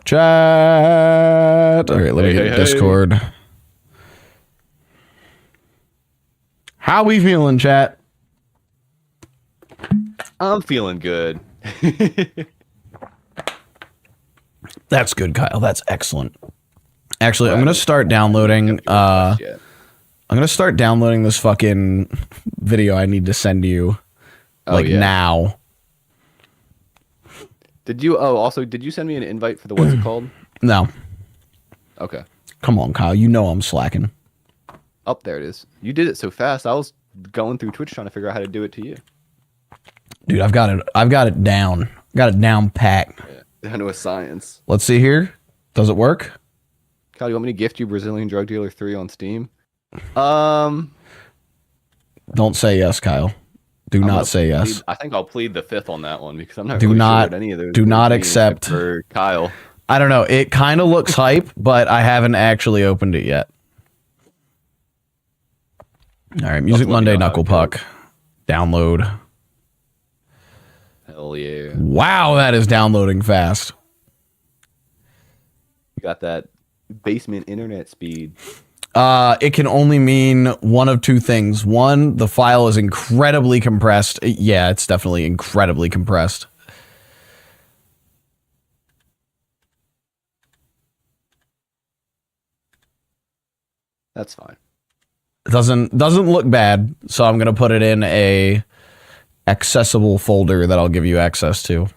Chat. All right, let me get Discord. How we feeling, chat? I'm feeling good. That's good, Kyle. That's excellent. Actually, I'm gonna start downloading. I'm gonna start downloading this fucking video I need to send you, like now. Did you? Oh, also, did you send me an invite for the what's it called? No. Okay. Come on, Kyle. You know I'm slacking. Oh, there it is. You did it so fast. I was going through Twitch trying to figure out how to do it to you. Dude, I've got it. I've got it down. Got it down pat. Yeah, I know a science. Let's see here. Does it work? Kyle, you want me to gift you Brazilian Drug Dealer 3 on Steam? Don't say yes, Kyle. Do not say yes. I think I'll plead the fifth on that one because I'm not do really not, sure what any of those do not accept for Kyle. I don't know. It kind of looks hype, but I haven't actually opened it yet. All right, Music Monday Knuckle Puck. Download. Hell yeah. Wow, that is downloading fast. You got that basement internet speed. It can only mean one of two things. One, the file is incredibly compressed. Yeah, it's definitely incredibly compressed. That's fine. It doesn't look bad, so I'm gonna put it in a accessible folder that I'll give you access to.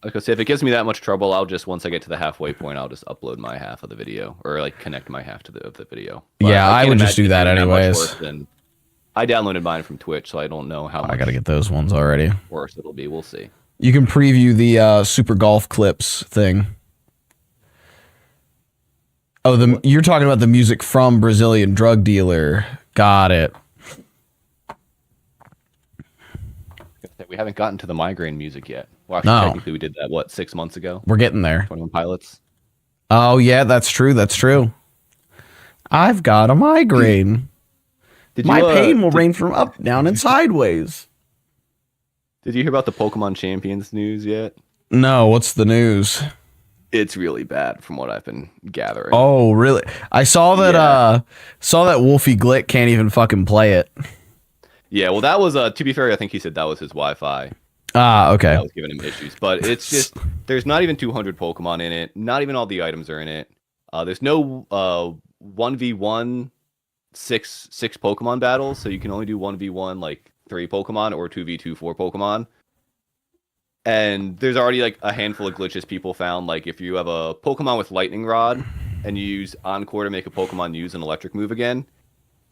Like I said, if it gives me that much trouble, I'll just, once I get to the halfway point, I'll just upload my half of the video, or like connect my half to the video. But yeah, I would just do that anyways. I downloaded mine from Twitch, so I don't know how much I gotta get those ones already. Worse it'll be. We'll see. You can preview the Super Golf Clips thing. Oh, you're talking about the music from Brazilian Drug Dealer. Got it. We haven't gotten to the migraine music yet. Well, actually, technically we did that, what, 6 months ago? We're getting there. 21 Pilots. Oh, yeah, that's true. That's true. I've got a migraine. My pain will range from up, down, and sideways. Did you hear about the Pokemon Champions news yet? No, what's the news? It's really bad from what I've been gathering. Oh, really? I saw that Wolfie Glick can't even fucking play it. Yeah, well, that was, to be fair, I think he said that was his Wi-Fi. Ah, okay. That was giving him issues. But it's just, there's not even 200 Pokemon in it. Not even all the items are in it. There's no 1v1 six Pokemon battles, so you can only do 1v1 like 3 Pokemon or 2v2 4 Pokemon. And there's already like a handful of glitches people found. Like if you have a Pokemon with Lightning Rod and you use Encore to make a Pokemon use an electric move again,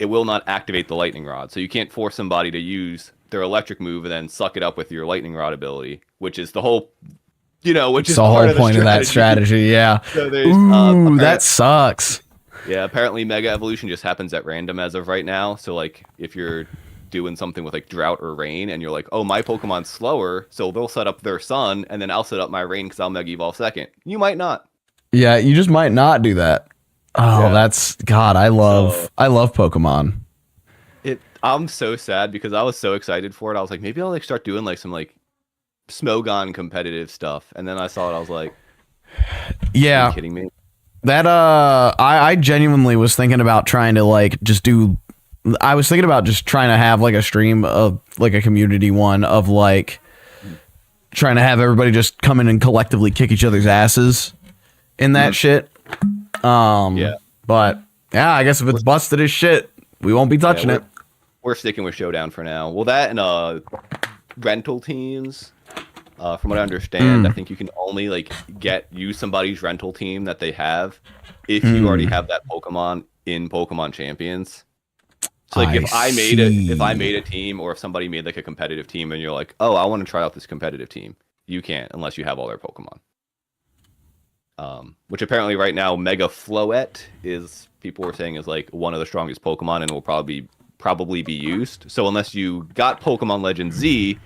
it will not activate the Lightning Rod. So you can't force somebody to use their electric move and then suck it up with your Lightning Rod ability, which is the whole, which is the whole point of that strategy. Yeah. So there's, ooh, that sucks. Yeah, apparently Mega Evolution just happens at random as of right now. So like if you're doing something with like drought or rain and you're like, oh, my Pokemon's slower, so they'll set up their sun and then I'll set up my rain because I'll Mega Evolve second. You might not. Yeah, you just might not do that. Oh, yeah. That's God. I love Pokemon. I'm so sad because I was so excited for it. I was like, maybe I'll like start doing like some like Smogon competitive stuff. And then I saw it. I was like, yeah, are you kidding me? That I genuinely was thinking about trying to like just do. I was thinking about just trying to have like a stream of like a community one of like trying to have everybody just come in and collectively kick each other's asses in that shit. Yeah. But yeah, I guess if it's busted as shit, we won't be touching it. We're sticking with Showdown for now. Well, that and rental teams, from what I understand, I think you can only like use somebody's rental team that they have if you already have that Pokemon in Pokemon Champions. So like if I made a team, or if somebody made like a competitive team and you're like, oh, I want to try out this competitive team, you can't unless you have all their Pokemon. Which apparently right now Mega Floette is, people were saying, is like one of the strongest Pokemon and will probably be used. So unless you got Pokemon Legend Z,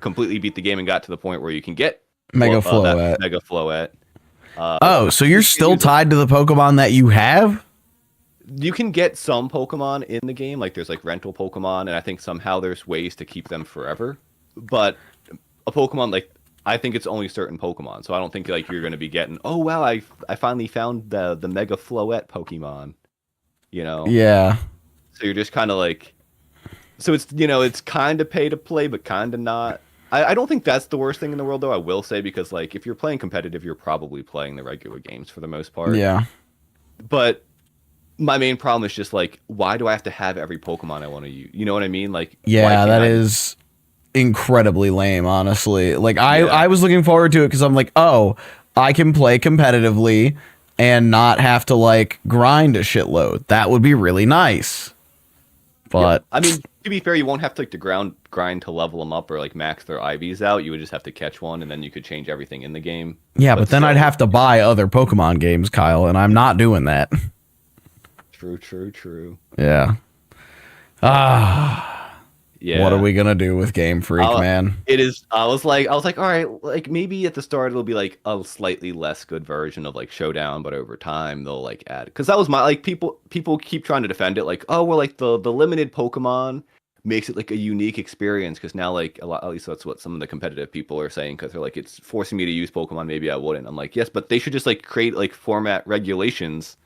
completely beat the game and got to the point where you can get Mega Floette. Mega Floette. So you're still tied to the Pokemon that you have? You can get some Pokemon in the game, like there's like rental Pokemon, and I think somehow there's ways to keep them forever. But a Pokemon like I think it's only certain Pokemon. So I don't think like you're going to be getting, oh wow, I finally found the Mega Floette Pokemon. You know. Yeah. So you're just kind of like, so it's it's kind of pay to play, but kind of not. I don't think that's the worst thing in the world, though. I will say, because like if you're playing competitive, you're probably playing the regular games for the most part. Yeah. But my main problem is just like, why do I have to have every Pokemon I want to use? You know what I mean? Like, yeah, that is incredibly lame, honestly. Like, I Yeah. I was looking forward to it because I'm like, oh, I can play competitively and not have to like grind a shitload. That would be really nice. But I mean, to be fair, you won't have to like to grind to level them up or like max their IVs out. You would just have to catch one, and then you could change everything in the game. yeah, but then still, I'd have to buy other Pokemon games, Kyle, and I'm not doing that. True. Yeah. Yeah. What are we gonna do with Game Freak, man? It is. I was like, all right, like maybe at the start it'll be like a slightly less good version of like Showdown, but over time they'll like add. Because that was my like people keep trying to defend it, like, oh well, like the limited Pokemon makes it like a unique experience. Because now like a lot, at least that's what some of the competitive people are saying. Because they're like, it's forcing me to use Pokemon. Maybe I wouldn't. I'm like, yes, but they should just like create like format regulations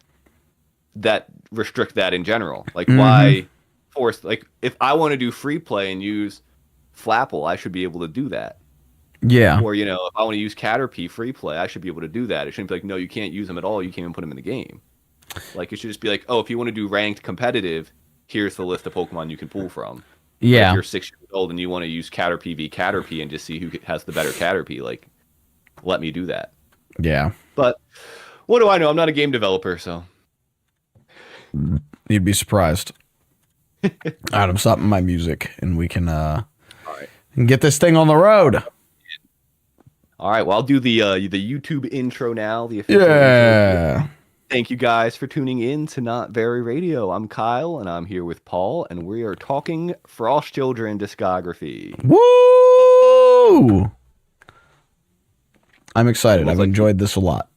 that restrict that in general. Like why force, like if I want to do free play and use Flapple, I should be able to do that. Yeah. Or if I want to use Caterpie free play, I should be able to do that. It shouldn't be like, no, you can't use them at all, you can't even put them in the game. Like it should just be like, oh, if you want to do ranked competitive, here's the list of Pokemon you can pull from. Yeah. If you're 6 years old and you want to use Caterpie v Caterpie and just see who has the better Caterpie, like let me do that. Yeah. But what do I know? I'm not a game developer, so You'd be surprised. Adam, stop my music, and we can get this thing on the road. All right. Well, I'll do the YouTube intro now. The official Yeah. intro. Thank you guys for tuning in to Not Very Radio. I'm Kyle, and I'm here with Paul, and we are talking Frost Children discography. Woo! I'm excited. I've enjoyed this a lot.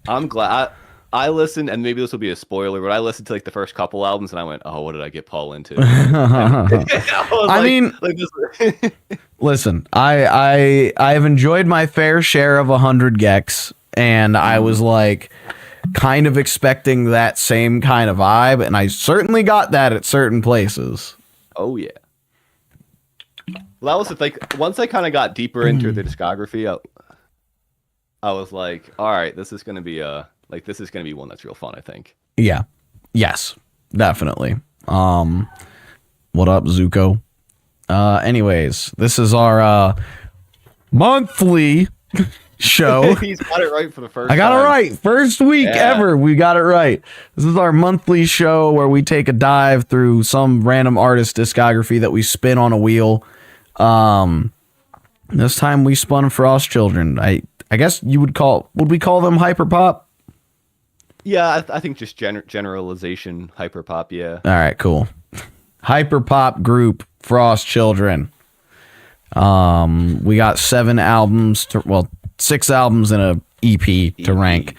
I'm glad. I listened, and maybe this will be a spoiler, but I listened to like the first couple albums, and I went, "Oh, what did I get Paul into?" Listen, I have enjoyed my fair share of 100 Gex, and I was like kind of expecting that same kind of vibe, and I certainly got that at certain places. Oh yeah. Well, that was like once I kind of got deeper into the discography, I was like, "All right, this is gonna be one that's real fun, I think." Yeah. Yes. Definitely. What up, Zuko? Anyways, this is our monthly show. He's got it right for the first time. I got it right. First week ever. We got it right. This is our monthly show where we take a dive through some random artist discography that we spin on a wheel. This time we spun Frost Children. I guess would we call them hyperpop? Yeah, I think just generalization, hyperpop, yeah. All right, cool. Hyperpop group Frost Children. We got 6 albums and a EP to rank.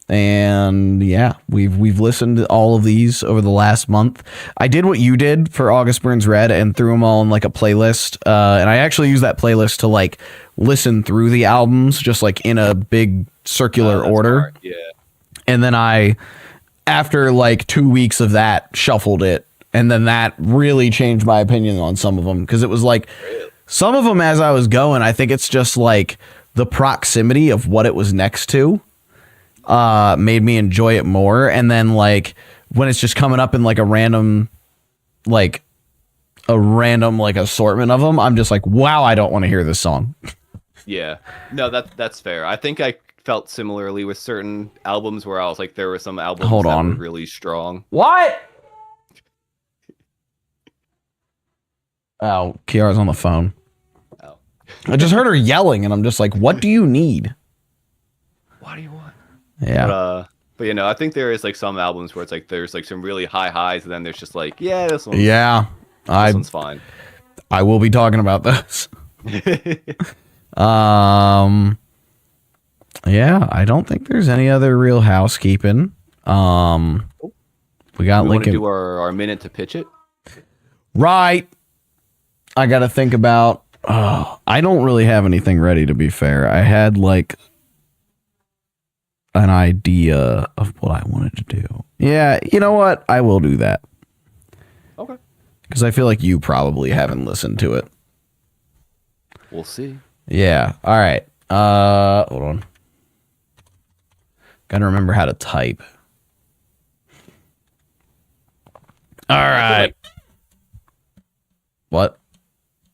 And yeah, we've listened to all of these over the last month. I did what you did for August Burns Red and threw them all in like a playlist. And I actually used that playlist to like listen through the albums just like in a big circular order. Smart. Yeah. And then I, after like 2 weeks of that, shuffled it. And then that really changed my opinion on some of them. Because it was like, some of them as I was going, I think it's just like the proximity of what it was next to made me enjoy it more. And then like when it's just coming up in like a random assortment of them, I'm just like, wow, I don't want to hear this song. Yeah. No, that's fair. I think I felt similarly with certain albums where I was like, there were some albums that were really strong. What? Oh, Kiara's on the phone. Oh. I just heard her yelling, and I'm just like, what do you need? What do you want? Yeah. But I think there is like some albums where it's like there's like some really high highs, and then there's just like, yeah, this one's fine. I will be talking about those. Yeah, I don't think there's any other real housekeeping. We got Lincoln. Do our minute to pitch it. Right. I got to think about Oh, I don't really have anything ready, to be fair. I had like an idea of what I wanted to do. Yeah, you know what? I will do that. Okay. Because I feel like you probably haven't listened to it. We'll see. Yeah. All right. Hold on. Gotta remember how to type. All right. What?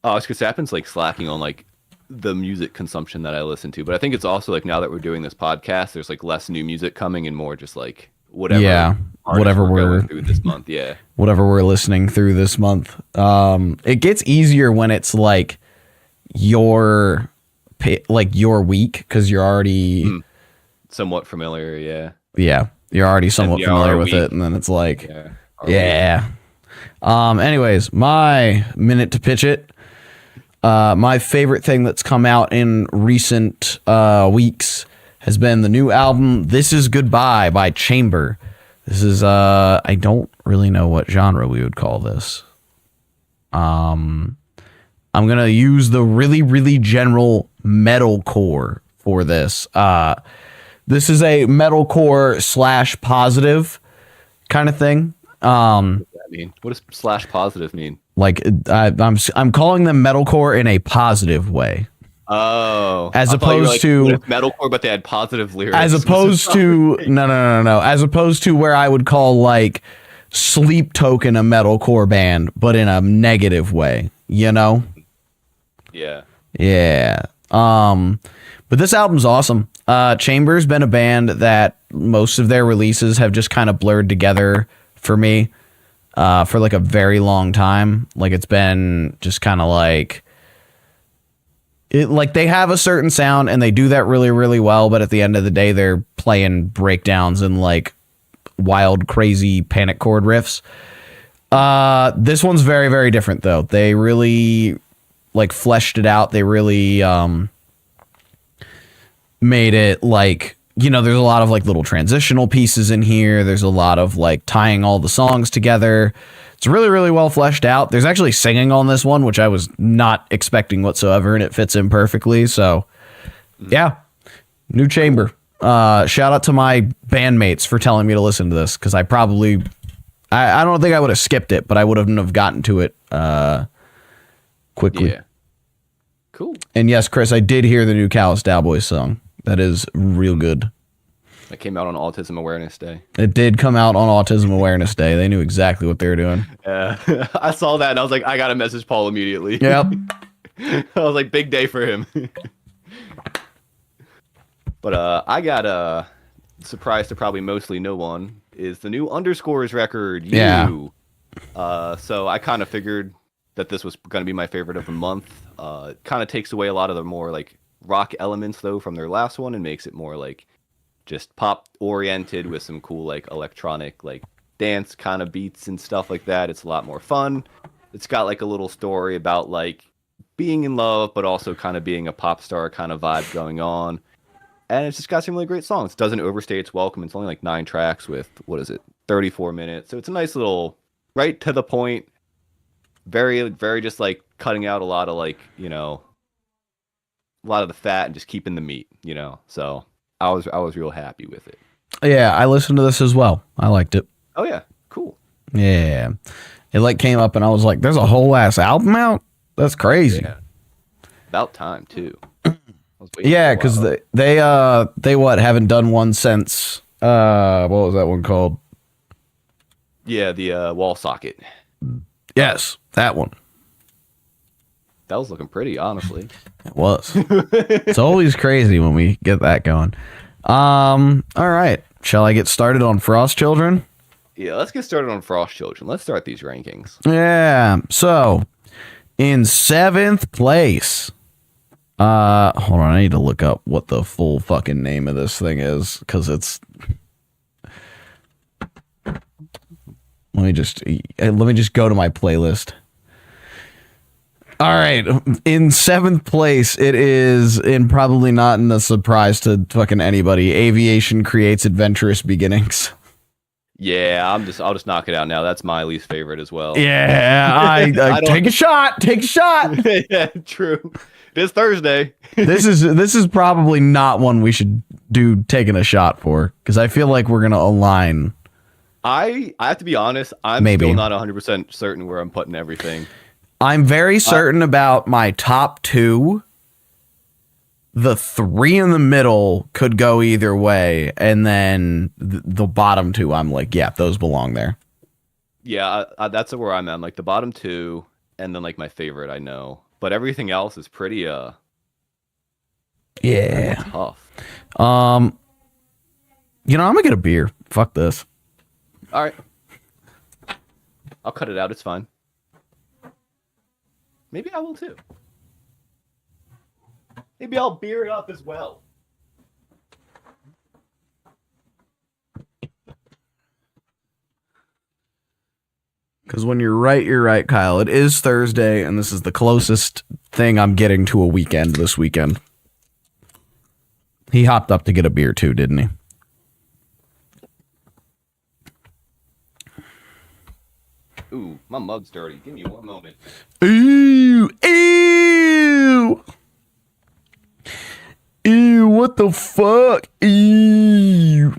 Oh, it's because happens like slacking on like the music consumption that I listen to, but I think it's also like now that we're doing this podcast, there's like less new music coming and more just like whatever. Yeah, whatever we're going through this month. Yeah, whatever we're listening through this month. It gets easier when it's like your week because you're already somewhat familiar. Yeah. Yeah, you're already somewhat familiar with it, and then it's like, yeah. Anyways, my minute to pitch it. My favorite thing that's come out in recent weeks has been the new album "This Is Goodbye" by Chamber. This is I don't really know what genre we would call this. I'm gonna use the really, really general metalcore for this. This is a metalcore / positive kind of thing. What does that mean? What does / positive mean? Like I'm calling them metalcore in a positive way. Oh, as opposed to metalcore, but they had positive lyrics. As opposed to no. As opposed to where I would call like Sleep Token a metalcore band, but in a negative way. You know? Yeah. Yeah. But this album's awesome. Chamber's been a band that most of their releases have just kind of blurred together for me. For like a very long time. Like it's been just kind of like they have a certain sound and they do that really, really well, but at the end of the day they're playing breakdowns and like wild, crazy panic chord riffs. This one's very, very different though. They really like fleshed it out. They really made it like, you know, there's a lot of like little transitional pieces in here. There's a lot of like tying all the songs together. It's really, really well fleshed out. There's actually singing on this one, which I was not expecting whatsoever, and it fits in perfectly. So yeah, new Chamber. Shout out to my bandmates for telling me to listen to this, because I don't think I would have skipped it, but I wouldn't have gotten to it quickly. Yeah. Cool. And yes, Chris, I did hear the new Callous Cowboys song. That is real good. That came out on Autism Awareness Day. It did come out on Autism Awareness Day. They knew exactly what they were doing. I saw that and I was like, I got to message Paul immediately. Yep. I was like, big day for him. But I got a surprise to probably mostly no one is the new Underscores record. Yeah. So I kind of figured that this was going to be my favorite of the month. It kind of takes away a lot of the more like rock elements though from their last one and makes it more like just pop oriented with some cool like electronic like dance kind of beats and stuff like that. It's a lot more fun. It's got like a little story about like being in love but also kind of being a pop star kind of vibe going on, and it's just got some really great songs. It doesn't overstay its welcome. It's only like 9 tracks with 34 minutes, so it's a nice little right to the point, very very just like cutting out a lot of like, you know, a lot of the fat and just keeping the meat, you know. So I was real happy with it. Yeah, I listened to this as well. I liked it. Oh yeah, cool. Yeah, it like came up and I was like, "There's a whole ass album out? That's crazy." Yeah. About time too. Yeah, because they what haven't done one since what was that one called? Yeah, the wall socket. Yes, that one. That was looking pretty, honestly. It was. It's always crazy when we get that going. All right. Shall I get started on Frost Children? Yeah, let's get started on Frost Children. Let's start these rankings. Yeah. So, in 7th place. Hold on. I need to look up what the full fucking name of this thing is, because it's. Let me just go to my playlist. All right, in 7th place, it is, and probably not in a surprise to fucking anybody, Aviation Creates Adventurous Beginnings. Yeah, I'll just knock it out now. That's my least favorite as well. Yeah, I take a shot. Take a shot. Yeah, true. It is Thursday. This is probably not one we should do taking a shot for, because I feel like we're gonna align. I have to be honest. I'm still not 100% certain where I'm putting everything. I'm very certain about my top two. The three in the middle could go either way, and then the bottom two, I'm like, yeah, those belong there. Yeah, that's where I'm at. Like the bottom two, and then like my favorite, I know, but everything else is pretty tough. I'm gonna get a beer. Fuck this. All right, I'll cut it out. It's fine. Maybe I will too. Maybe I'll beer it up as well. Because when you're right, Kyle. It is Thursday, and this is the closest thing I'm getting to a weekend this weekend. He hopped up to get a beer too, didn't he? Ooh, my mug's dirty. Give me one moment. Ew! Ew, what the fuck? Ew.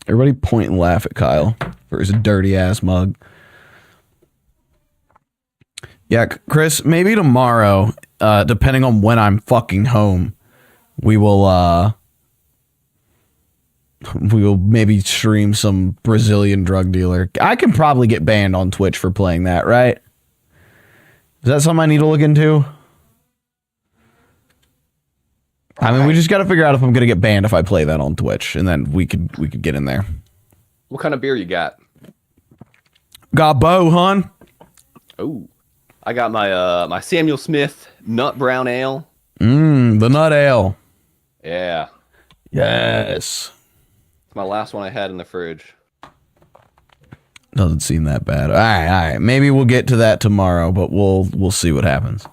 Everybody point and laugh at Kyle for his dirty ass mug. Yeah, Chris, maybe tomorrow, depending on when I'm fucking home, we will maybe stream some Brazilian drug dealer. I can probably get banned on Twitch for playing that, right? Is that something I need to look into? I mean, we just got to figure out if I'm going to get banned if I play that on Twitch, and then we could get in there. What kind of beer you got? Got Bo, hon. Oh, I got my my Samuel Smith Nut Brown Ale. The Nut Ale. Yeah. Yes. It's my last one I had in the fridge. Doesn't seem that bad. All right. Maybe we'll get to that tomorrow, but we'll see what happens.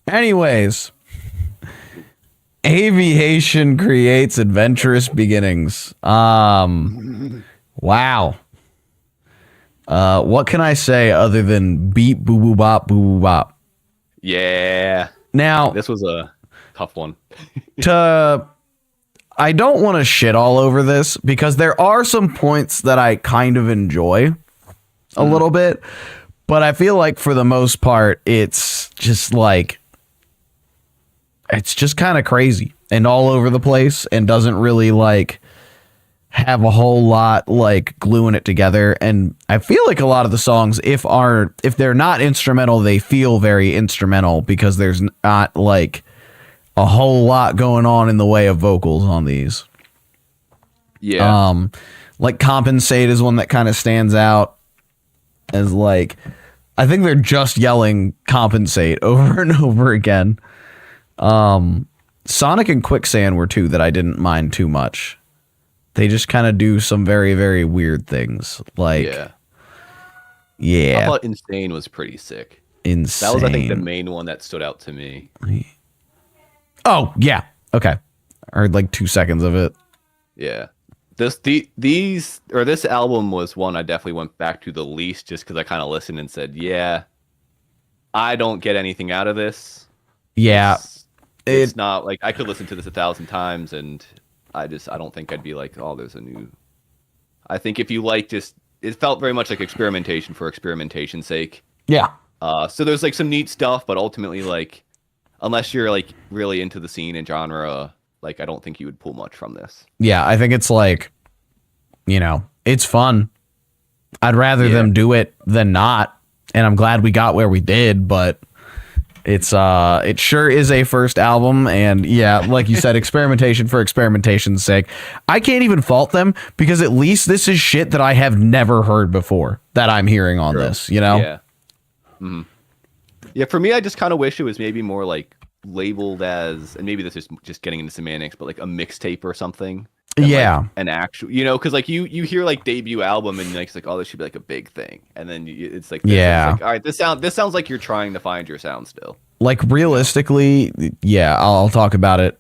Anyways. Aviation creates adventurous beginnings. Wow. What can I say other than beep boo boo bop boo boo bop? Yeah. Now this was a tough one. I don't want to shit all over this because there are some points that I kind of enjoy a little bit, but I feel like for the most part it's just like it's just kind of crazy and all over the place and doesn't really like have a whole lot like gluing it together. And I feel like a lot of the songs, if they're not instrumental, they feel very instrumental because there's not like a whole lot going on in the way of vocals on these. Yeah. Like Compensate is one that kind of stands out as like, I think they're just yelling compensate over and over again. Sonic and Quicksand were two that I didn't mind too much. They just kind of do some very, very weird things. Like, yeah. I thought Insane was pretty sick. Insane. That was, I think, the main one that stood out to me. Oh, yeah. Okay. I heard like 2 seconds of it. Yeah. This album was one I definitely went back to the least just because I kind of listened and said, yeah, I don't get anything out of this. Yeah. It's not like I could listen to this 1,000 times and I don't think I'd be like, oh, there's a new. I think if you like it felt very much like experimentation for experimentation's sake. Yeah. So there's like some neat stuff, but ultimately like, unless you're like really into the scene and genre, like I don't think you would pull much from this. Yeah, I think it's like, it's fun. I'd rather them do it than not, and I'm glad we got where we did, but. It sure is a first album, and yeah, like you said, experimentation for experimentation's sake. I can't even fault them because at least this is shit that I have never heard before that I'm hearing on this, Yeah. Mm-hmm. Yeah, for me, I just kind of wish it was maybe more like labeled as, and maybe this is just getting into semantics, but like a mixtape or something. Yeah, like an actual, because like you hear like debut album and it's like, oh, this should be like a big thing, and then it's like, yeah, it's like, all right, this sounds like you're trying to find your sound still. Like realistically, yeah, I'll talk about it.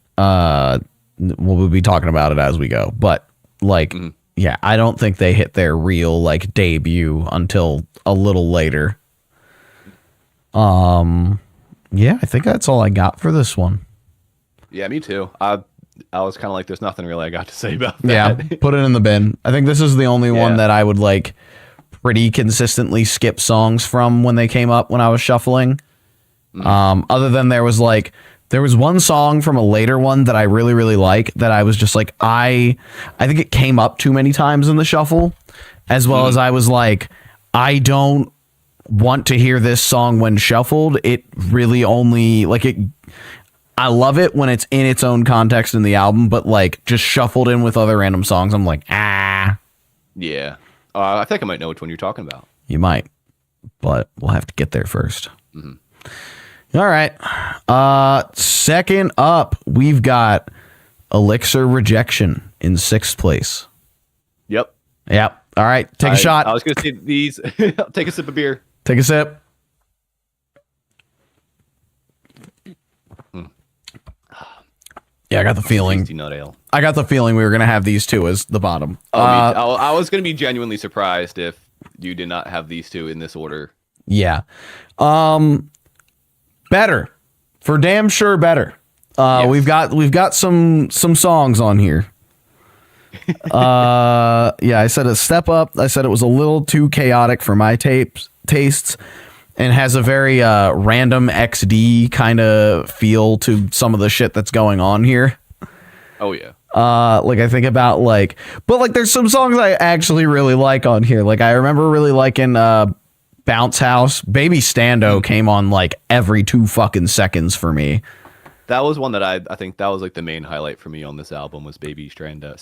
We'll be talking about it as we go, but like yeah, I don't think they hit their real like debut until a little later. Yeah, I think that's all I got for this one. Yeah, me too. I was kind of like, there's nothing really I got to say about that. Yeah, put it in the bin. I think this is the only one that I would like pretty consistently skip songs from when they came up when I was shuffling. Other than there was one song from a later one that I really, really like that I was just like, I think it came up too many times in the shuffle, as well as I was like, I don't want to hear this song when shuffled. It really only like it. I love it when it's in its own context in the album, but like just shuffled in with other random songs, I'm like, ah. Yeah. I think I might know which one you're talking about. You might, but we'll have to get there first. Mm-hmm. All right. Second up, we've got Elixir Rejection in 6th place. Yep. Yep. All right. Take a shot. I was going to say these. Take a sip of beer. Take a sip. Yeah, I got the feeling. Nut ale. I got the feeling we were gonna have these two as the bottom. I was gonna be genuinely surprised if you did not have these two in this order. Yeah. Better. For damn sure better. Yes. We've got some songs on here. Yeah, I said a step up. I said it was a little too chaotic for my tastes. And has a very random XD kind of feel to some of the shit that's going on here. Oh yeah. Like I think about but like there's some songs I actually really like on here. Like I remember really liking Bounce House. Baby Stando came on like every 2 fucking seconds for me. That was one that I think that was like the main highlight for me on this album was Baby Stando.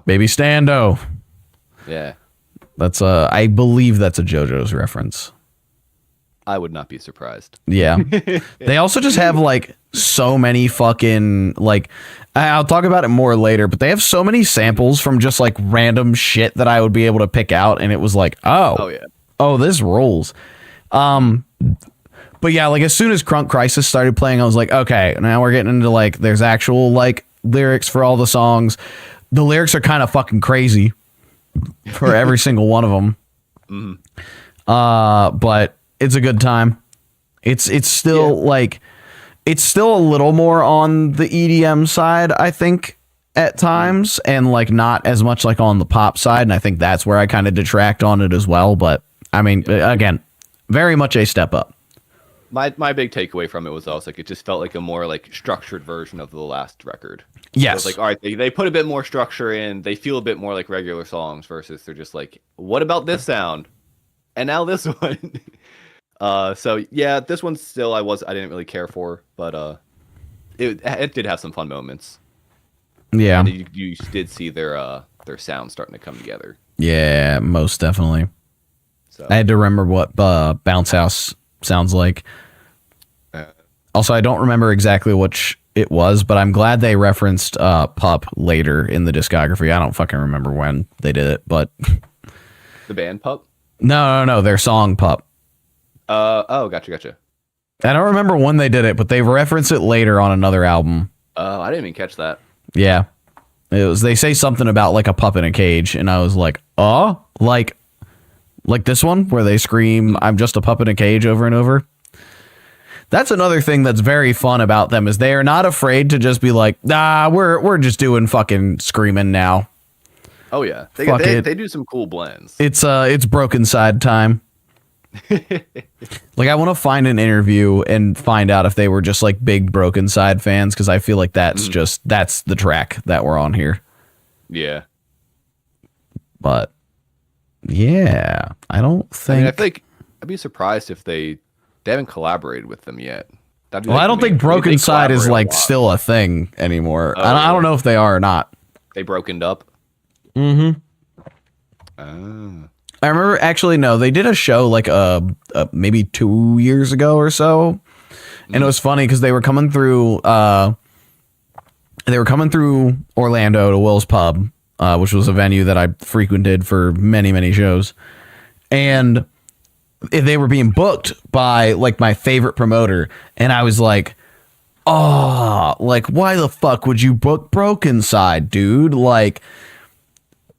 Baby Stando. Yeah. That's I believe that's a JoJo's reference. I would not be surprised. Yeah. They also just have like so many fucking like I'll talk about it more later, but they have so many samples from just like random shit that I would be able to pick out and it was like, oh yeah. Oh, this rolls. But yeah, like as soon as Crunk Crisis started playing, I was like, okay, now we're getting into like there's actual like lyrics for all the songs. The lyrics are kind of fucking crazy for every single one of them. Mm-hmm. But it's a good time. It's still like it's still a little more on the EDM side, I think, at times, and like not as much like on the pop side. And I think that's where I kind of detract on it as well. But I mean, again, very much a step up. My big takeaway from it was also like it just felt like a more like structured version of the last record. Yes. So it's like, all right, they put a bit more structure in. They feel a bit more like regular songs versus they're just like, what about this sound? And now this one. So yeah, this one still I didn't really care for, but it did have some fun moments. Yeah. And you did see their sound starting to come together. Yeah, most definitely. So I had to remember what Bounce House sounds like. Also, I don't remember exactly which it was, but I'm glad they referenced Pup later in the discography. I don't fucking remember when they did it, but the band Pup? No, their song Pup. Oh, gotcha. I don't remember when they did it, but they reference it later on another album. I didn't even catch that. Yeah. They say something about like a pup in a cage, and I was like, oh, like this one where they scream, I'm just a pup in a cage over and over. That's another thing that's very fun about them is they are not afraid to just be like, nah, we're just doing fucking screaming now. Oh yeah. They do some cool blends. It's Broken Side time. Like I want to find an interview and find out if they were just like big Broken Side fans, because I feel like that's the track that we're on here. Yeah. But yeah, I don't think. I mean, I think I'd be surprised if they haven't collaborated with them yet. Well, I don't think Broken Side is like still a thing anymore. I don't know if they are or not. They brokened up. Mm-hmm. I remember actually no, they did a show like maybe 2 years ago or so, and it was funny because they were coming through Orlando to Will's Pub, which was a venue that I frequented for many shows, and they were being booked by like my favorite promoter, and I was like, oh, like why the fuck would you book Broken Side, dude? Like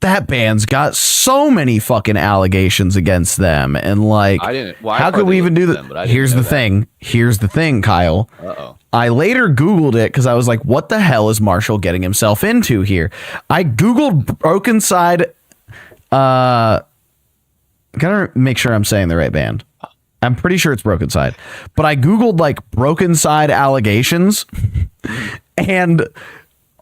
that band's got so many fucking allegations against them, and like, I didn't. Well, I how could we even do them, that? Here's the thing. Here's the thing, Kyle. Uh-oh. I later Googled it because I was like, what the hell is Marshall getting himself into here? I Googled Broken Side. Gotta make sure I'm saying the right band. I'm pretty sure it's Broken Side. But I Googled like Broken Side allegations, and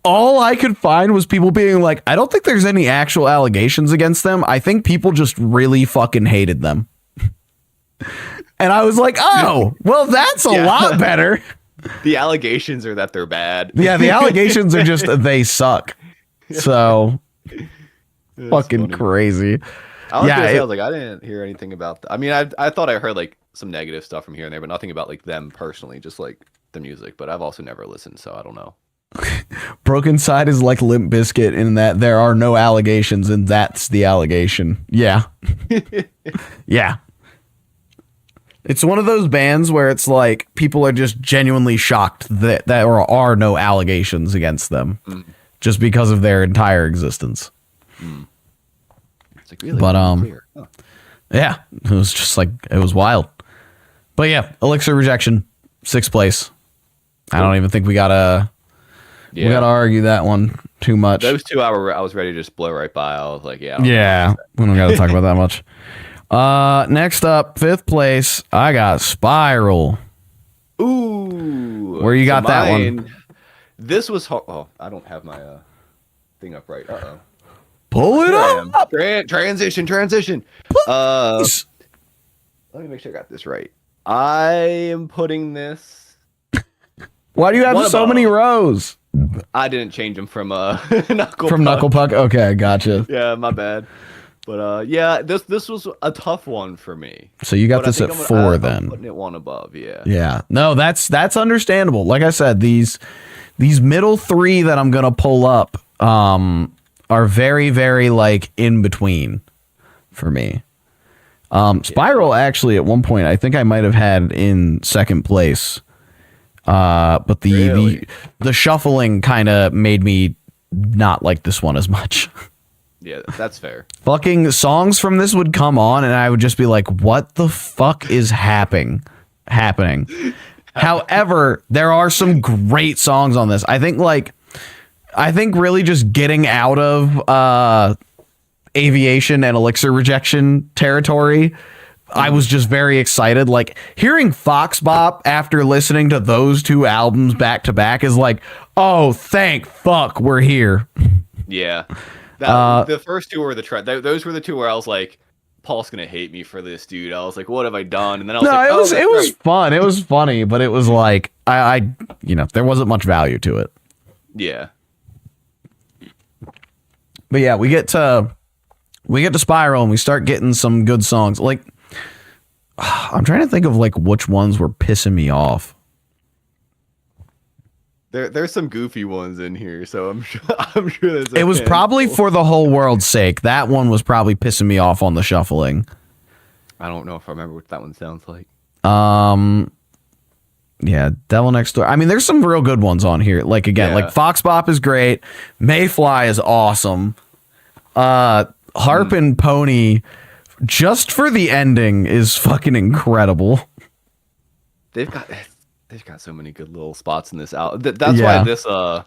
all I could find was people being like, I don't think there's any actual allegations against them. I think people just really fucking hated them. And I was like, oh, well, that's a lot better. The allegations are that they're bad. Yeah, the allegations are just they suck. So fucking funny. Crazy. I was like, I didn't hear anything about that. I mean, I thought I heard like some negative stuff from here and there, but nothing about like them personally, just like the music. But I've also never listened, so I don't know. Broken Side is like Limp Bizkit in that there are no allegations, and that's the allegation. Yeah. Yeah. It's one of those bands where it's like people are just genuinely shocked that there are no allegations against them just because of their entire existence. It's like really, but clear. Oh. Yeah, it was just like, it was wild. But yeah, Elixir Rejection, 6th place. I don't even think we gotta argue that one too much. Those two, I was ready to just blow right by. I was like, we don't gotta talk about that much. Next up, 5th place, I got Spiral. Ooh. Where you got that one? This was I don't have my thing up right. Uh-oh. Pull it up. Transition. Please. Let me make sure I got this right. I am putting this. Why do you have so many rows? I didn't change them from Knuckle From Knuckle Puck? Okay, gotcha. Yeah, my bad. But yeah, this was a tough one for me. So you got this at 4 then. I'm putting it one above, yeah. Yeah. No, that's understandable. Like I said, these middle 3 that I'm gonna pull up are very, very like in between for me. Spiral actually at one point I think I might have had in 2nd place. But the shuffling kind of made me not like this one as much. Yeah, that's fair. Fucking songs from this would come on and I would just be like, what the fuck is happening? However, there are some great songs on this. I think really just getting out of Aviation and Elixir Rejection territory, I was just very excited. Like hearing Fox Bop after listening to those 2 albums back to back is like, oh, thank fuck we're here. Yeah. The first 2 were those were the 2 where I was like, Paul's gonna hate me for this, dude. I was like, what have I done? And then I was it was fun. It was funny, but it was like I there wasn't much value to it. Yeah. But yeah, we get to Spiral and we start getting some good songs. Like I'm trying to think of like which ones were pissing me off. There's some goofy ones in here, so I'm sure there's it was probably For the Whole World's Sake. That one was probably pissing me off on the shuffling. I don't know if I remember what that one sounds like. Yeah, Devil Next Door. I mean, there's some real good ones on here. Like again, like Fox Bop is great. Mayfly is awesome. Harp and Pony, just for the ending, is fucking incredible. They've got so many good little spots in this out. That's why this I'm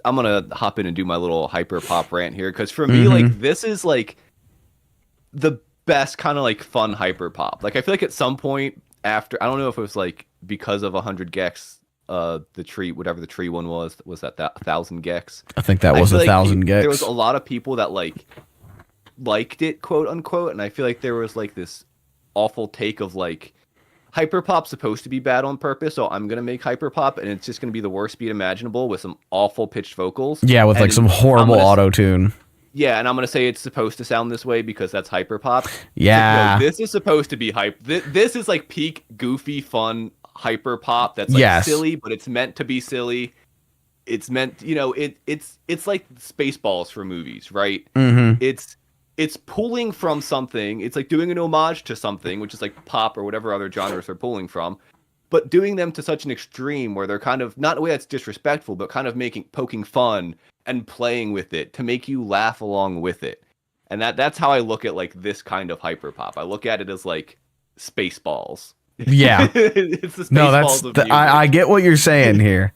gonna hop in and do my little hyper pop rant here, because for me, like this is like the best kind of like fun hyper pop. Like I feel like at some point after, I don't know if it was like because of 100 gex, the tree, whatever the tree one was that 1,000 gex. I think that was 1,000 gex. There was a lot of people that liked it, quote unquote, and I feel like there was like this awful take of like, hyperpop's supposed to be bad on purpose, so I'm gonna make hyperpop, and it's just gonna be the worst beat imaginable with some awful pitched vocals. Yeah, with like some horrible auto tune. Yeah, and I'm gonna say it's supposed to sound this way because that's hyperpop. Yeah, like, no, this is supposed to be hype. This is like peak goofy fun hyperpop. That's like silly, but it's meant to be silly. It's meant, it's like Spaceballs for movies, right? It's pulling from something. It's like doing an homage to something, which is like pop or whatever other genres they're pulling from, but doing them to such an extreme where they're kind of, not in a way that's disrespectful, but kind of poking fun and playing with it to make you laugh along with it. And that's how I look at like this kind of hyperpop. I look at it as like Spaceballs. Yeah. It's the Spaceballs No, of music. I get what you're saying here.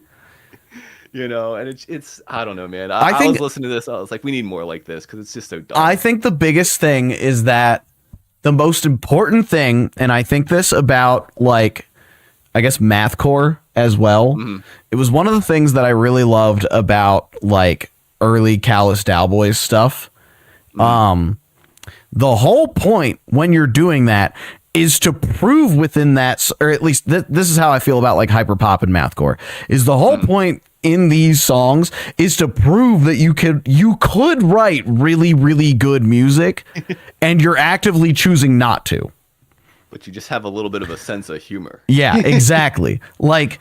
You know, and it's I don't know, man. I think was listening to this. I was like, we need more like this because it's just so dumb. I think the biggest thing is that the most important thing, and I think this about like, I guess mathcore as well. Mm-hmm. It was one of the things that I really loved about like early Callous Cowboys stuff. Mm-hmm. The whole point when you're doing that is to prove within that, or at least this is how I feel about like hyperpop and mathcore, is the whole point in these songs is to prove that you could write really, really good music and you're actively choosing not to. But you just have a little bit of a sense of humor. Yeah, exactly. Like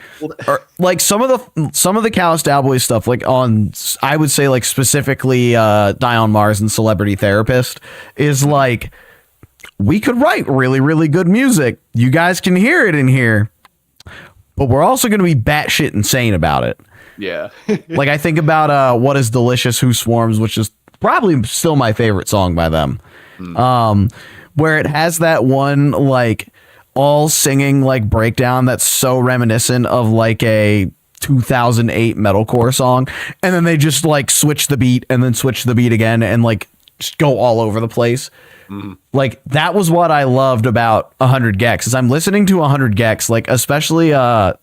some of the Callous Cowboys stuff, like on, I would say like specifically Die on Mars and Celebrity Therapist, is like, we could write really, really good music. You guys can hear it in here, but we're also going to be batshit insane about it. Yeah. Like I think about What Is Delicious, Who Swarms, which is probably still my favorite song by them. Where it has that one like all singing like breakdown that's so reminiscent of like a 2008 metalcore song, and then they just like switch the beat and then switch the beat again and like just go all over the place. Like that was what I loved about 100 Gex. As I'm listening to 100 Gex, like especially what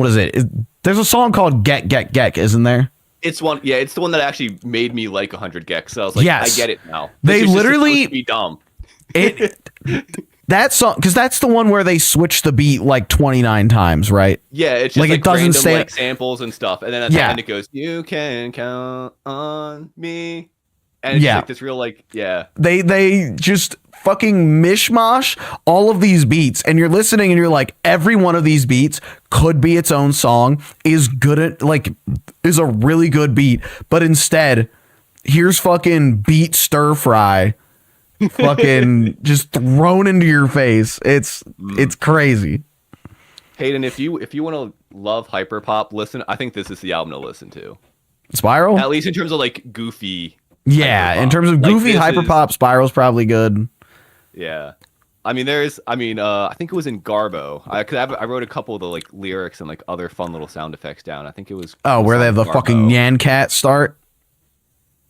is it? There's a song called Get, isn't there? It's one, yeah. It's the one that actually made me like 100 Gex. So I was like, Yes. I get it now. They This is just literally- supposed to be dumb. That song, because that's the one where they switch the beat like 29 times, right? Yeah, it's just Like, like, it doesn't random say- like samples and stuff, and then at the Yeah. end it goes, "You can count on me," and it's Yeah. like this real like, yeah, They just fucking mishmash all of these beats, and you're listening and you're like, every one of these beats could be its own song, is good at like, is a really good beat, but instead here's fucking beat stir fry fucking just thrown into your face. It's crazy. Hayden, if you want to love hyperpop, listen. I think this is the album to listen to. Spiral? At least in terms of like goofy. Yeah, in hyperpop. terms of Like, goofy this is- hyperpop, Spiral's probably good. Yeah. I mean, I think it was in Garbo. I wrote a couple of the like lyrics and like other fun little sound effects down. I think it was. Oh, where they have the Garbo. fucking Nyan Cat start?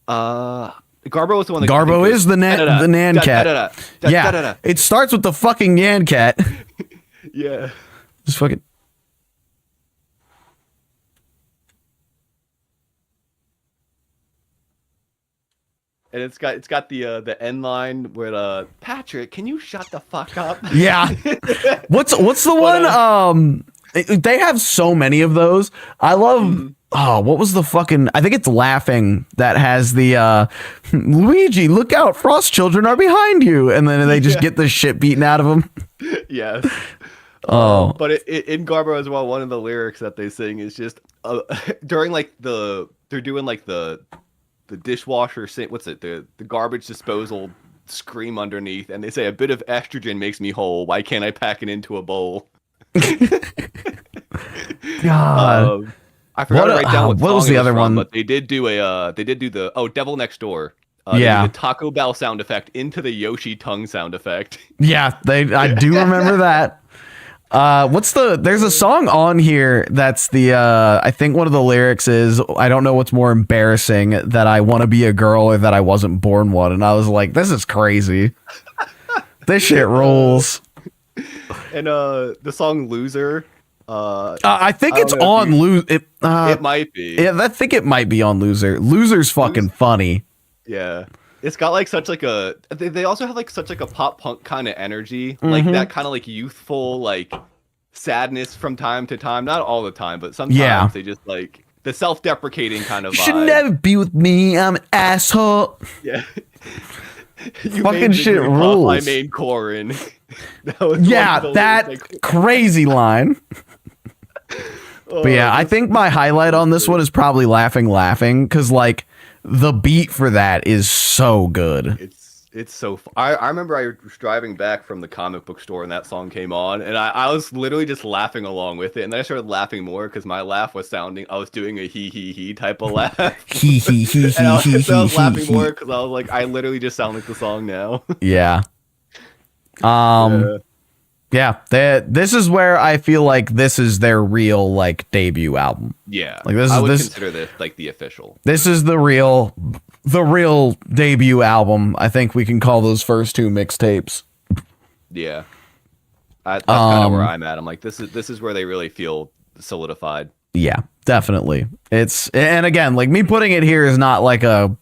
Garbo was the one that Garbo is the Nan Cat. Yeah, it starts with the fucking Nyan Cat. Yeah. Just fucking. And it's got the end line where Patrick, can you shut the fuck up? Yeah. What's the one? They have so many of those. I love. Oh, what was the fucking? I think it's Laughing that has the Luigi, look out, Frost children are behind you, and then they just get the shit beaten out of them. Yes. Oh. But in Garbo as well, one of the lyrics that they sing is just during like they're doing like the dishwasher what's it, the garbage disposal scream underneath, and they say a bit of estrogen makes me whole, why can't I pack it into a bowl? God. I forgot to write down what was song the it other from, one? but they did do the Devil Next Door. Yeah. They did the Taco Bell sound effect into the Yoshi tongue sound effect. Yeah, I do remember that. There's a song on here that's I think one of the lyrics is, I don't know what's more embarrassing, that I want to be a girl or that I wasn't born one. And I was like, this is crazy. This shit rules. And the song Loser. I think it's on Loser. It might be. Yeah, I think it might be on Loser. Loser's fucking funny. Yeah. It's got like such like a they also have like such like a pop punk kind of energy, like that kind of like youthful like sadness from time to time, not all the time, but sometimes they just like the self-deprecating kind of You vibe. should never be with me, I'm an asshole. Yeah. You Fucking made shit me puff rules. my main core in. That was one Yeah, of the that lyrics, like, crazy line. But yeah, I think my highlight on this one is probably Laughing, because like the beat for that is so good. It's so. I remember I was driving back from the comic book store and that song came on, and I was literally just laughing along with it, and then I started laughing more because my laugh was sounding. I was doing a he type of laugh, He and I was, so I was laughing he. more because I was like, I literally just sound like the song now. Yeah. Yeah. Yeah. This is where I feel like this is their real like debut album. Yeah, Like this I is would this. consider this like the official. This is the real debut album. I think we can call those first two mixtapes. Yeah, that's kind of where I'm at. I'm like, this is where they really feel solidified. Yeah, definitely. And again, like me putting it here is not like a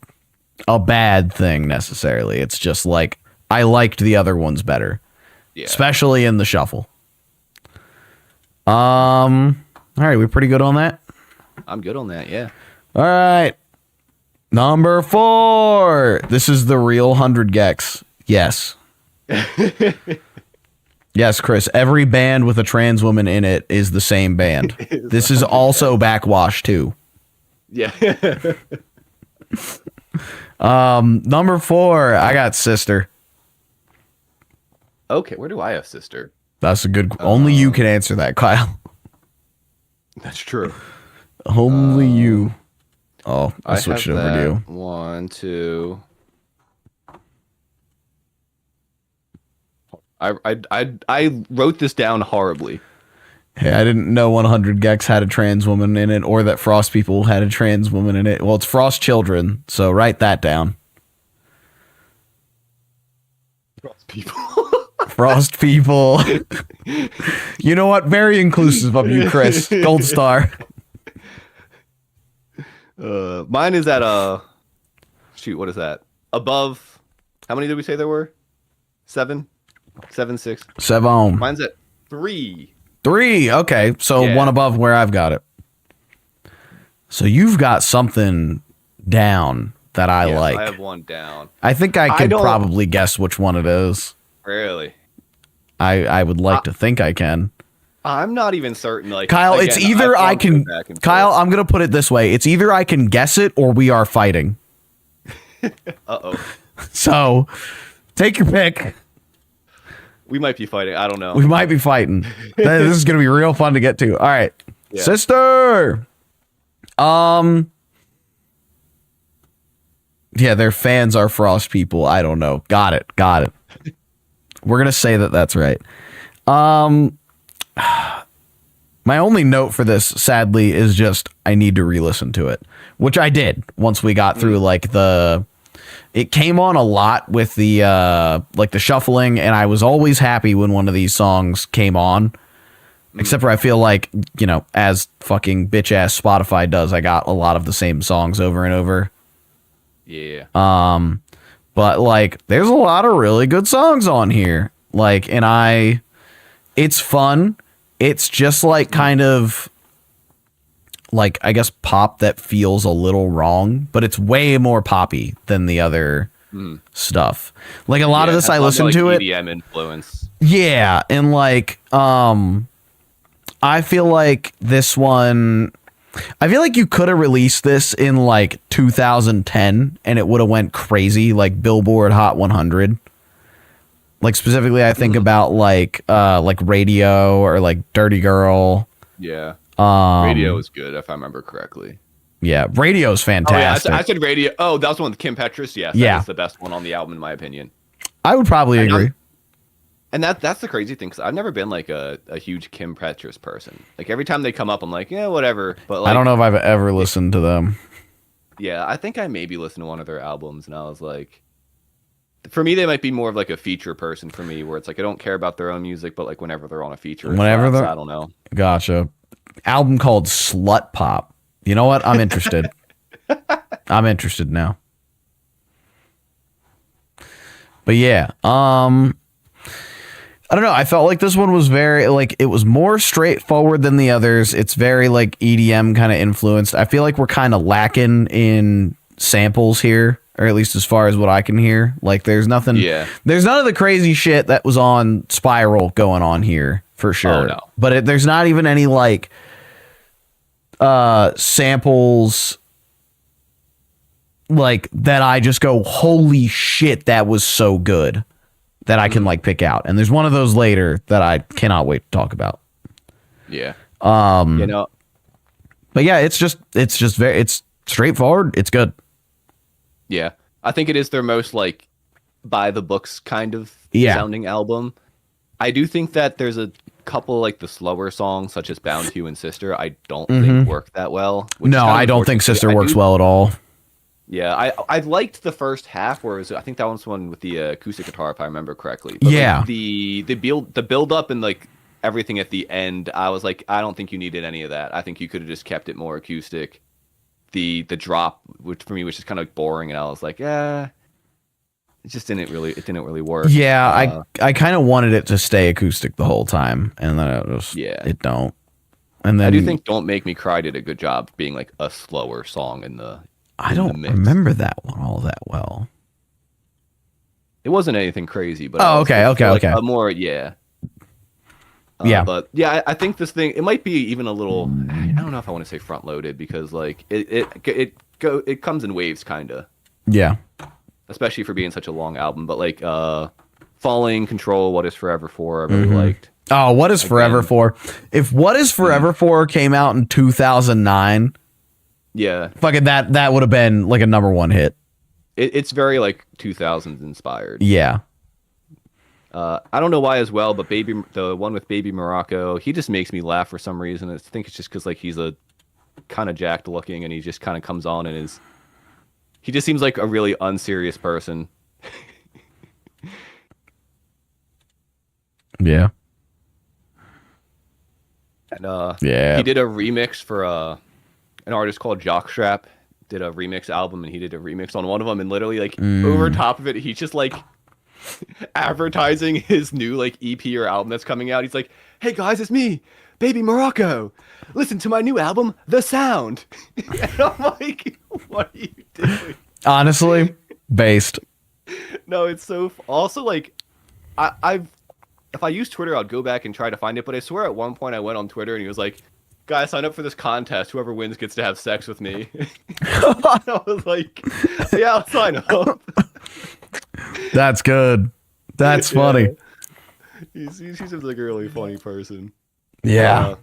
bad thing necessarily. It's just like I liked the other ones better. Yeah. Especially in the shuffle. All right, we pretty good on that? I'm good on that, yeah. All right. Number 4. This is the real 100 Gex. Yes. Yes, Chris. Every band with a trans woman in it is the same band. This is also Backwash too. Yeah. Number 4, I got Sister. Okay, where do I have Sister? That's a good. Only you can answer that, Kyle. That's true. Only you. Oh, I switched have over to you. 1, 2. I wrote this down horribly. Hey, I didn't know 100 Gex had a trans woman in it, or that Frost People had a trans woman in it. Well, it's Frost Children, so write that down. People. Frost People. You know what? Very inclusive of you, Chris. Gold star. Mine is at shoot, what is that? Above. How many did we say there were? 7, 6. 7. Mine's at 3. 3. Okay, so Yeah. one above where I've got it. So you've got something down that I Yes, like. I have one down. I think I could don't- probably guess which one it is. Really? I would like to think I can. I'm not even certain. Like Kyle, again, it's either I've I gone can. back and Kyle, forth. I'm gonna put it this way: it's either I can guess it or we are fighting. Uh-oh. So, take your pick. We might be fighting. I don't know. We might be fighting. This is gonna be real fun to get to. All right, Yeah. Sister. Yeah, their fans are Frost People. I don't know. Got it. We're gonna say that that's right. My only note for this, sadly, is just I need to re-listen to it, which I did once we got through like it came on a lot with the like the shuffling, and I was always happy when one of these songs came on. Except for I feel like, you know, as fucking bitch ass Spotify does, I got a lot of the same songs over and over. Yeah. But like there's a lot of really good songs on here. Like, and it's fun. It's just like kind of like, I guess, pop that feels a little wrong, but it's way more poppy than the other stuff. Like a lot of this, I listen to it. EDM influence. Yeah, and like, I feel like this one. I feel like you could have released this in like 2010, and it would have went crazy, like Billboard Hot 100. Like specifically, I think about like Radio or like Dirty Girl. Yeah. Radio is good if I remember correctly. Yeah, Radio's Oh yeah, fantastic. I said Radio. Oh, that was one with Kim Petras. Yes, Yeah. that's the best one on the album in my opinion. I would probably agree. And that's the crazy thing because I've never been like a huge Kim Petras person. Like every time they come up, I'm like, yeah, whatever. But like, I don't know if I've ever listened to them. Yeah, I think I maybe listened to one of their albums, and I was like, for me, they might be more of like a feature person for me, where it's like I don't care about their own music, but like whenever they're on a feature, Whenever they're- I don't know. Gotcha. Album called Slut Pop. You know what? I'm interested. I'm interested now. But yeah, I don't know. I felt like this one was very like it was more straightforward than the others. It's very like EDM kind of influenced. I feel like we're kind of lacking in samples here, or at least as far as what I can hear. Like there's nothing. Yeah. There's none of the crazy shit that was on Spiral going on here for sure. Oh, no. But there's not even any like samples like that I just go, holy shit, that was so good, that I can like pick out. And there's one of those later that I cannot wait to talk about. Yeah. But yeah, it's straightforward. It's good. Yeah. I think it is their most like by the books kind of sounding album. I do think that there's a couple like the slower songs such as Bound to You and Sister I don't think work that well. No, I don't think Sister works well at all. Yeah, I liked the first half, whereas I think that one's one with the acoustic guitar, if I remember correctly. But, yeah, like, the build up and like everything at the end, I was like, I don't think you needed any of that. I think you could have just kept it more acoustic. The drop, which for me was just kind of like boring, and I was like, yeah, it didn't really work. Yeah, I kind of wanted it to stay acoustic the whole time, and then it don't. And then I do think "Don't Make Me Cry" did a good job being like a slower song in the. I don't remember that one all that well. It wasn't anything crazy, but okay. A more yeah. But yeah, I think this thing, it might be even a little. I don't know if I want to say front loaded, because like it comes in waves, kind of. Yeah. Especially for being such a long album, but like Falling, Control, What Is Forever For, I really liked. Oh, What Is Forever For? If What Is Forever For came out in 2009. Yeah, fucking that would have been like a #1 hit. It's very like 2000s inspired. Yeah. I don't know why as well, but the one with Baby Morocco, he just makes me laugh for some reason. I think it's just because like he's a kind of jacked looking, and he just kind of comes on and he just seems like a really unserious person. Yeah. And he did a remix for an artist called Jockstrap. Did a remix album, and he did a remix on one of them, and literally like over top of it, he's just like advertising his new like EP or album that's coming out. He's like, "Hey guys, it's me, Baby Morocco. Listen to my new album, The Sound." And I'm like, what are you doing? Honestly, based. No, it's so also like I've if I use Twitter, I'll go back and try to find it. But I swear at one point I went on Twitter and he was like, "Guys, sign up for this contest. Whoever wins gets to have sex with me." I was like, "Yeah, I'll sign up." That's good. That's funny. He seems like a really funny person. Yeah.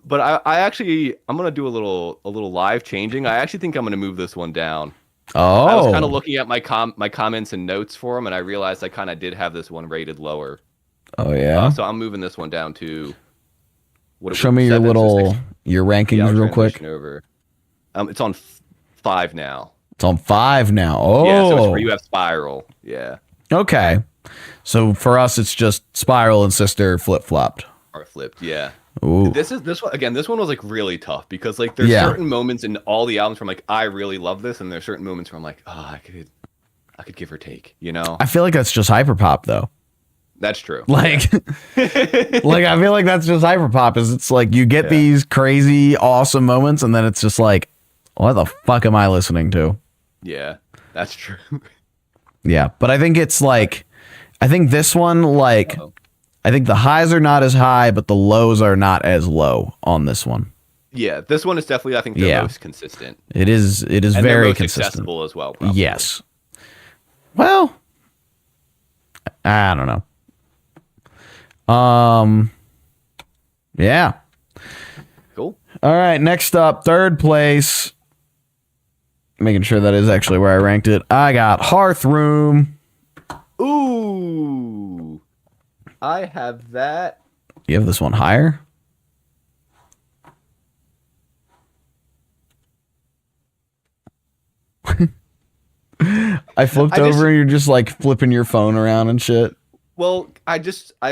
But I actually I'm gonna do a little live changing. I actually think I'm gonna move this one down. Oh. I was kind of looking at my comments and notes for him, and I realized I kind of did have this one rated lower. Oh yeah. So I'm moving this one down to. Show me your rankings real quick. Over. It's on 5 now. It's on 5 now. Oh. Yeah, so it's where you have Spiral. Yeah. Okay. So for us, it's just Spiral and Sister flip-flopped. Or flipped, yeah. Ooh. This one again. This one was like really tough because like there's certain moments in all the albums where I'm like, I really love this, and there's certain moments where I'm like, oh, I could give or take, you know. I feel like that's just hyperpop though. That's true. Like, like I feel like that's just hyperpop. Is it's like you get these crazy awesome moments, and then it's just like, what the fuck am I listening to? Yeah, that's true. Yeah, but I think it's like, I think this one like. I think the highs are not as high, but the lows are not as low on this one. Yeah, this one is definitely, I think, the most consistent. It is and very most consistent. Accessible as well. Probably. Yes. Well, I don't know. Yeah. Cool. All right, next up, third place. Making sure that is actually where I ranked it. I got Hearth Room. Ooh. I have that. You have this one higher? I flipped over and you're just like flipping your phone around and shit. Well, I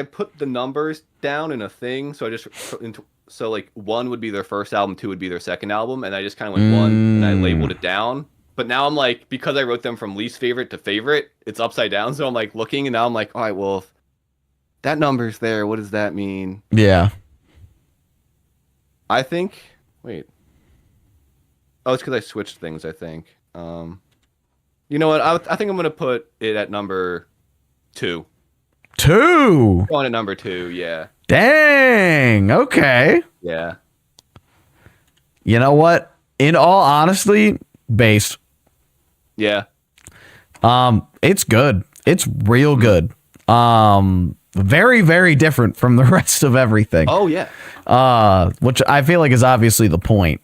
put the numbers down in a thing, so I just put into, so like 1 would be their first album, 2 would be their second album, and I just kind of went 1 and I labeled it down. But now I'm like, because I wrote them from least favorite to favorite, it's upside down. So I'm like looking, and now I'm like, all right, well, if that number's there, what does that mean? Yeah. I think. Wait. Oh, it's because I switched things. I think. You know what? I think I'm gonna put it at number 2. 2. Going at number 2. Yeah. Dang. Okay. Yeah. You know what? In all honesty, based. Yeah. It's good. It's real good. Very, very different from the rest of everything. Oh yeah. Which I feel like is obviously the point.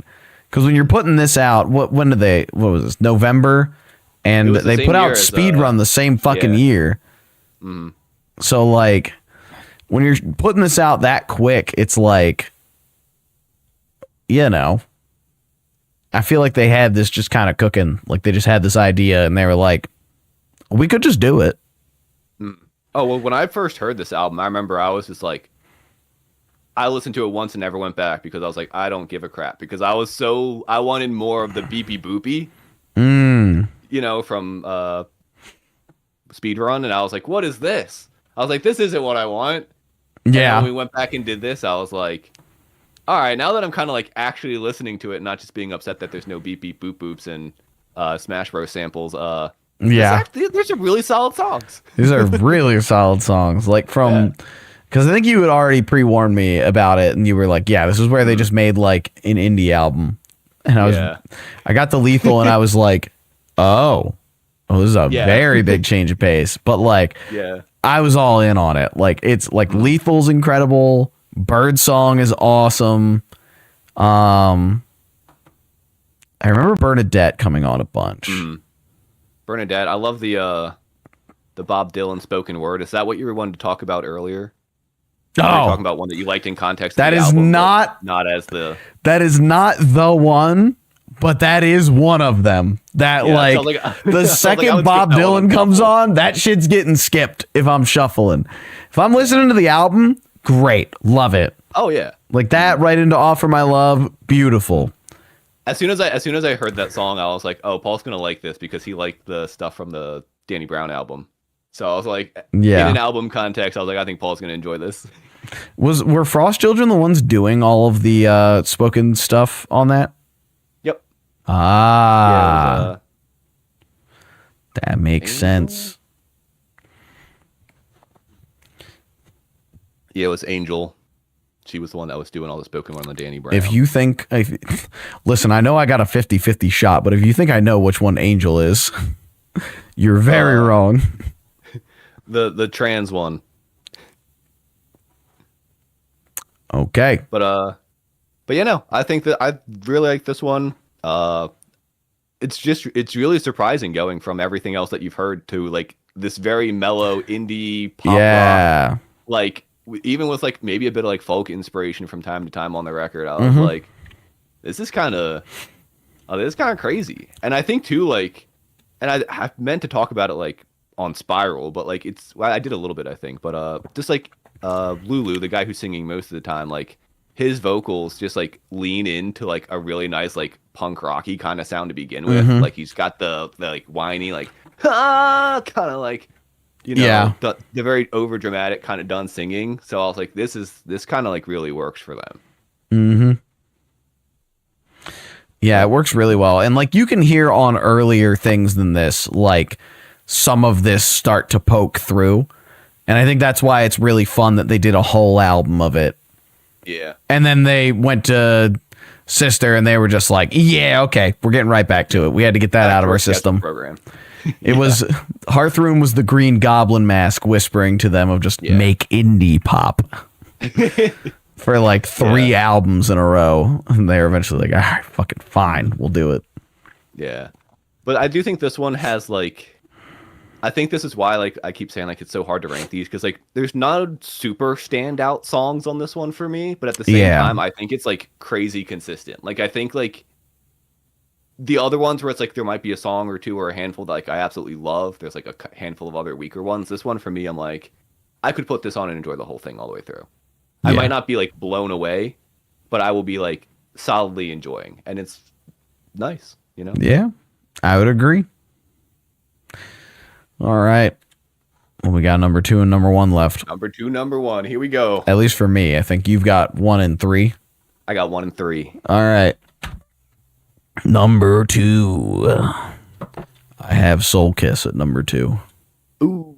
Because when you're putting this out, what was this, November? And they put out Speedrun the same fucking year. Mm. So, like, when you're putting this out that quick, it's like, you know, I feel like they had this just kind of cooking. Like, they just had this idea and they were like, we could just do it. Oh, well, when I first heard this album, I remember I was just like, I listened to it once and never went back because I was like, I don't give a crap. Because I wanted more of the beepy boopy, you know, from Speedrun. And I was like, what is this? I was like, this isn't what I want. Yeah. And when we went back and did this, I was like, all right, now that I'm kind of like actually listening to it, not just being upset that there's no beep beep boop boops and Smash Bros samples, yeah, there's some really solid songs. These are really solid songs. Like from, because I think you had already pre-warned me about it, and you were like, yeah, this is where they just made like an indie album. And I got the Lethal, and I was like, oh, this is a very big change of pace. But like, I was all in on it. Like, it's like Lethal's incredible. Birdsong is awesome. I remember Bernadette coming on a bunch. Bernadette, I love the Bob Dylan spoken word. Is that what you were wanting to talk about earlier? You were talking about one that you liked in context. That of the is album, not as the. That is not the one, but that is one of them. That the second Bob Dylan comes on, that shit's getting skipped if I'm shuffling. If I'm listening to the album, great, love it. Oh yeah, like that right into Offer My Love, beautiful. As soon as I heard that song, I was like, oh, Paul's gonna like this because he liked the stuff from the Danny Brown album. So I was like, in an album context, I was like, I think Paul's gonna enjoy this. Were Frost Children the ones doing all of the spoken stuff on that? Yep. That makes sense. Yeah, it was Angel. She was the one that was doing all the spoken word on the Danny Brown. If you think, listen, I know I got a 50-50 shot, but if you think I know which one Angel is, you're very wrong. The trans one. Okay. But yeah, no, I think that I really like this one. It's really surprising going from everything else that you've heard to like this very mellow indie pop rock. Like even with like maybe a bit of like folk inspiration from time to time on the record, I was like, this is kind of crazy. And I think too, like, and I meant to talk about it like on Spiral, but like I did a little bit, I think, but just like Lulu, the guy who's singing most of the time, like his vocals just like lean into like a really nice like punk rocky kind of sound to begin with. Like he's got the like whiny like kind of like, you know, the very over dramatic kind of done singing. So I was like, this kind of like really works for them. Yeah, it works really well. And like you can hear on earlier things than this, like some of this start to poke through. And I think that's why it's really fun that they did a whole album of it. Yeah. And then they went to Sister and they were just like, yeah, okay, we're getting right back to it. We had to get that out of our system. Program. It was Hearthroom was the Green Goblin mask whispering to them of just make indie pop for like 3 albums in a row. And they were eventually like, all right, fucking fine, we'll do it. Yeah. But I do think this one has like, I think this is why like I keep saying like it's so hard to rank these because like there's not super standout songs on this one for me, but at the same time I think it's like crazy consistent. Like I think like the other ones where it's like there might be a song or two or a handful that like I absolutely love. There's like a handful of other weaker ones. This one for me, I'm like, I could put this on and enjoy the whole thing all the way through. I might not be like blown away, but I will be like solidly enjoying, and it's nice, you know? Yeah, I would agree. All right. Well, we got number 2 and number 1 left. Number 2, number 1. Here we go. At least for me. I think you've got 1 and 3. I got 1 and 3. All right. Number 2. I have Soul Kiss at number 2. Ooh.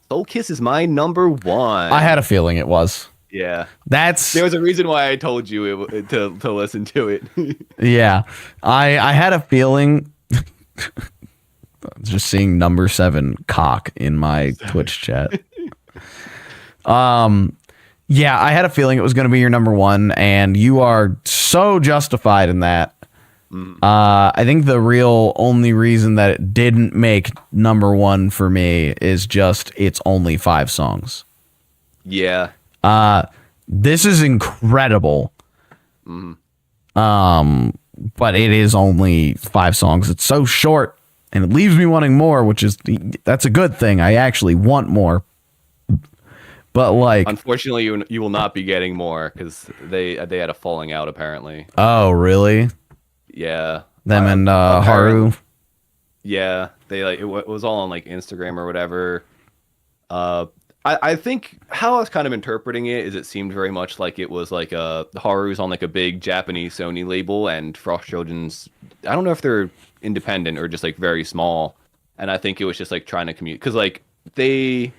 Soul Kiss is my number 1. I had a feeling it was. Yeah. There was a reason why I told you to listen to it. Yeah. I had a feeling Just seeing number 7 cock in my Twitch chat. Yeah, I had a feeling it was going to be your number 1, and you are so justified in that. I think the real only reason that it didn't make number 1 for me is just it's only 5 songs. Yeah. This is incredible. But it is only 5 songs. It's so short, and it leaves me wanting more, that's a good thing. I actually want more. But like, unfortunately, you will not be getting more because they had a falling out apparently. Oh, really? Yeah. Them and Haru. Yeah, they like it was all on like Instagram or whatever. I think how I was kind of interpreting it is it seemed very much like it was like Haru's on like a big Japanese Sony label, and Frost Children's, I don't know if they're independent or just like very small. And I think it was just like trying to communicate, because like they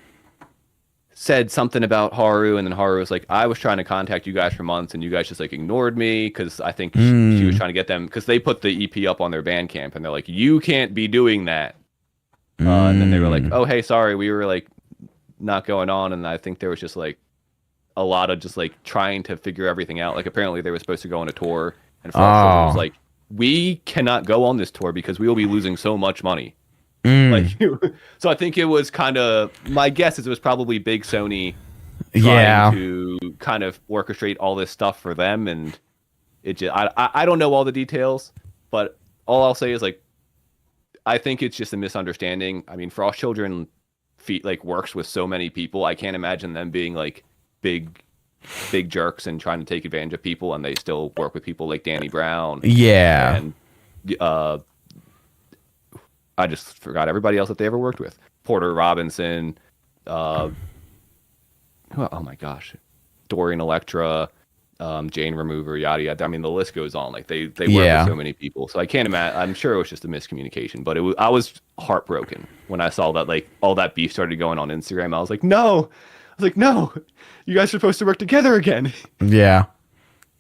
said something about Haru, and then Haru was like, I was trying to contact you guys for months and you guys just like ignored me, because I think she was trying to get them, because they put the EP up on their Bandcamp and they're like, you can't be doing that. And then they were like, oh, hey, sorry, we were like not going on. And I think there was just like a lot of just like trying to figure everything out. Like apparently they were supposed to go on a tour, and Frost was like, we cannot go on this tour because we will be losing so much money. Like, so I think it was kind of, my guess is it was probably big Sony trying to kind of orchestrate all this stuff for them, and it just, I don't know all the details, but all I'll say is like, I think it's just a misunderstanding. I mean, Frost Children like works with so many people. I can't imagine them being like big jerks and trying to take advantage of people, and they still work with people like Danny Brown. Yeah. And I just forgot everybody else that they ever worked with. Porter Robinson, oh my gosh, Dorian Electra, Jane Remover, yada yada. I mean, the list goes on. Like they work with so many people. So I can't imagine. I'm sure it was just a miscommunication, but I was heartbroken when I saw that like all that beef started going on Instagram. I was like, no, you guys are supposed to work together again. Yeah.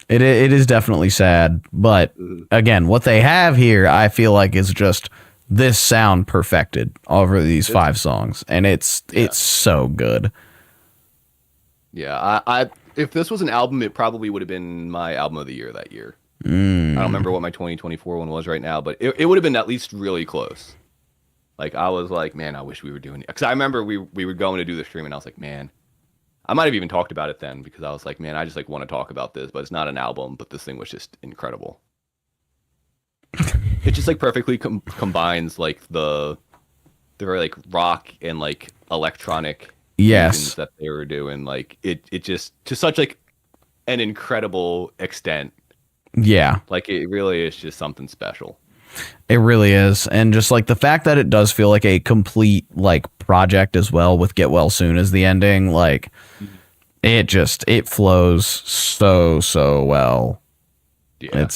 It is definitely sad, but again, what they have here, I feel like is just this sound perfected over these 5 songs, and it's so good. Yeah, I if this was an album, it probably would have been my album of the year that year. I don't remember what my 2024 one was right now, but it would have been at least really close. Like I was like, man, I wish we were doing it, because I remember we were going to do the stream, and I was like, man, I might have even talked about it then, because I was like, man, I just like want to talk about this, but it's not an album, but this thing was just incredible. It just like perfectly combines like the very like rock and like electronic fusions that they were doing. Like it just to such like an incredible extent. Yeah, like it really is just something special. It really is. And just like the fact that it does feel like a complete like project as well, with Get Well Soon as the ending, like it flows so well. Yeah.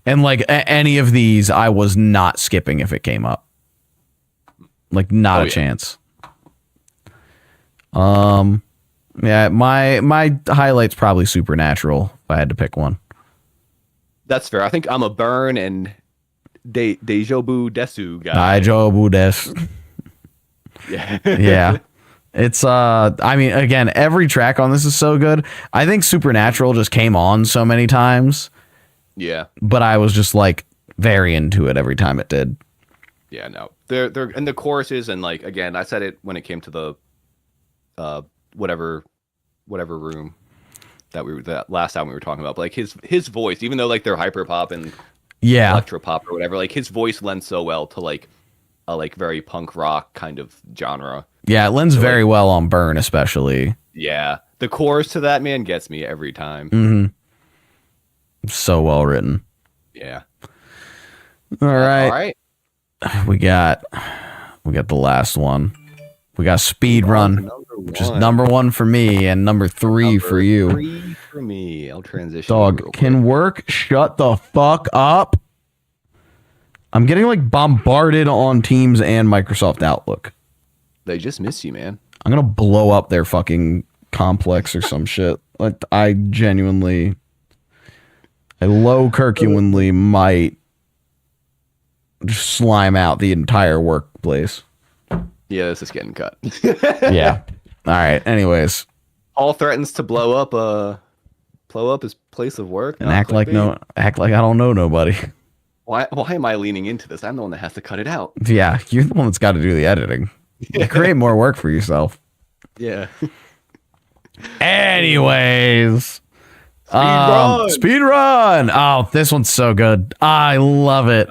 And like any of these, I was not skipping if it came up. Like not a chance. Yeah, my highlight's probably Supernatural if I had to pick one. That's fair. I think I'm a Burn and Deijobu Desu guy. Deijobu Desu. Yeah. Yeah. It's I mean, again, every track on this is so good. I think Supernatural just came on so many times. Yeah. But I was just like very into it every time it did. Yeah, no. They're and the choruses, and like again, I said it when it came to the whatever room that last time we were talking about, but like his voice, even though like they're hyper pop and electro pop or whatever, like his voice lends so well to like a like very punk rock kind of genre. Yeah, it lends very well on Burn, especially. Yeah. The chorus to that, man, gets me every time. Mm-hmm. So well written. Yeah. All right. All right. We got the last one. We got Speed Run, which is number 1 for me and number 3 for you. 3 for me. I'll transition. Dog, can work shut the fuck up? I'm getting like bombarded on Teams and Microsoft Outlook. They just miss you, man. I'm gonna blow up their fucking complex or some shit. Like I low Kirkuinly might slime out the entire workplace. Yeah, this is getting cut. Yeah. All right. Anyways, Paul threatens to blow up his place of work and act like I don't know nobody. Why am I leaning into this? I'm the one that has to cut it out. Yeah, you're the one that's got to do the editing. You create more work for yourself. Yeah. Anyways, speed run. Oh, this one's so good. I love it.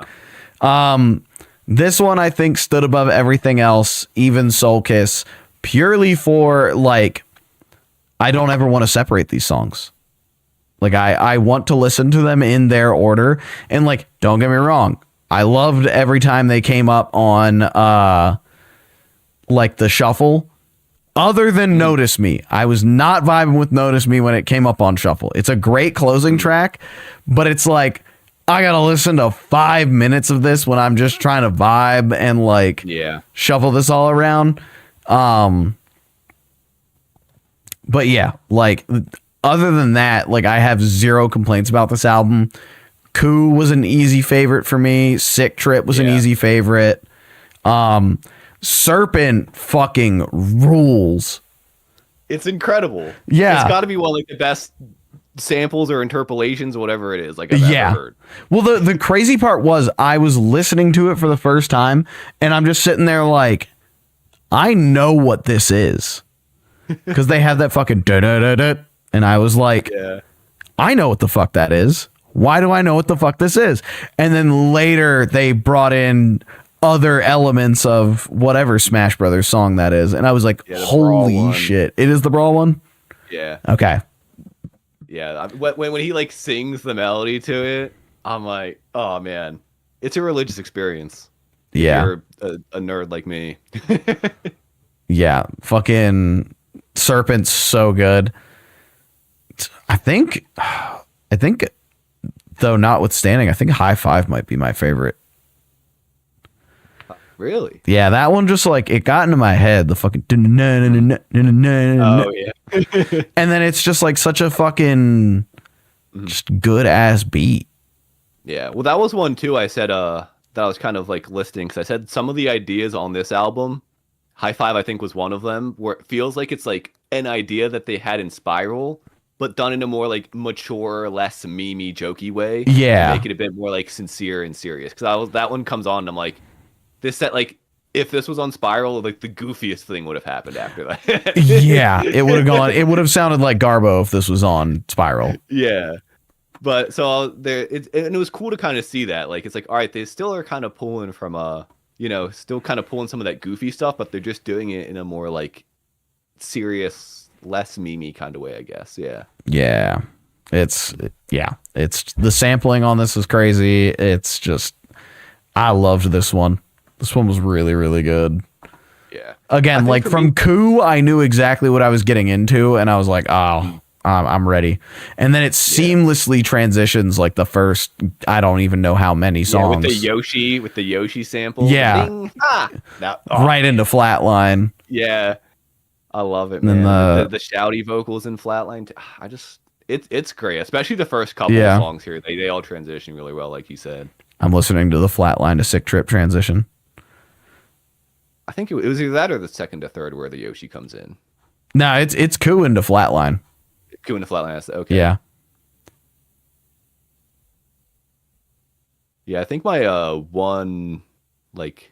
This one I think stood above everything else, even Soul Kiss, purely for like, I don't ever want to separate these songs. Like I want to listen to them in their order, and like, don't get me wrong, I loved every time they came up on like the shuffle. Other than Notice Me, I was not vibing with Notice Me when it came up on shuffle. It's a great closing track, but it's like, I gotta listen to 5 minutes of this when I'm just trying to vibe and like shuffle this all around. But yeah, like other than that, like I have zero complaints about this album. Coup was an easy favorite for me. Sick Trip was an easy favorite. Serpent fucking rules. It's incredible. Yeah. It's got to be one of like the best samples or interpolations or whatever it is like I've ever heard. Well, the crazy part was I was listening to it for the first time and I'm just sitting there like, I know what this is. Because they have that fucking da-da-da-da. And I was like, I know what the fuck that is. Why do I know what the fuck this is? And then later they brought in other elements of whatever Smash Brothers song that is. And I was like, holy shit. It is the Brawl one? Yeah. Okay. Yeah. When he like sings the melody to it, I'm like, oh man, it's a religious experience. Yeah. You're a nerd like me. Yeah. Fucking Serpent's so good. I think though, notwithstanding, I think High Five might be my favorite. Really? Yeah, that one just like it got into my head. The fucking oh yeah, and then it's just like such a fucking just good ass beat. Yeah, well, that was one too. I said that I was kind of like listing because I said some of the ideas on this album, High Five, I think was one of them, where it feels like it's like an idea that they had in Spiral, but done in a more like mature, less memey, jokey way. Yeah, make it a bit more like sincere and serious. Because that one comes on, and I'm like, this set like if this was on Spiral, like the goofiest thing would have happened after that. Yeah, it would have gone. It would have sounded like Garbo if this was on Spiral. Yeah, but so there, and it was cool to kind of see that. Like it's like, all right, they still are kind of pulling from still kind of pulling some of that goofy stuff, but they're just doing it in a more like serious, less memey kind of way, I guess. Yeah. Yeah. It's the sampling on this is crazy. It's just, I loved this one. This one was really, really good. Yeah. Again, like from Coup, I knew exactly what I was getting into, and I was like, oh, I'm ready. And then it seamlessly transitions like the first, I don't even know how many songs. With the Yoshi sample. Yeah. Right into Flatline. Yeah. I love it, man. The shouty vocals in Flatline. It's great, especially the first couple of songs here. They all transition really well, like you said. I'm listening to the Flatline to Sick Trip transition. I think it was either that or the second to third where the Yoshi comes in. No, it's Coup into Flatline. Coup into Flatline. Okay. Yeah. Yeah, I think my one like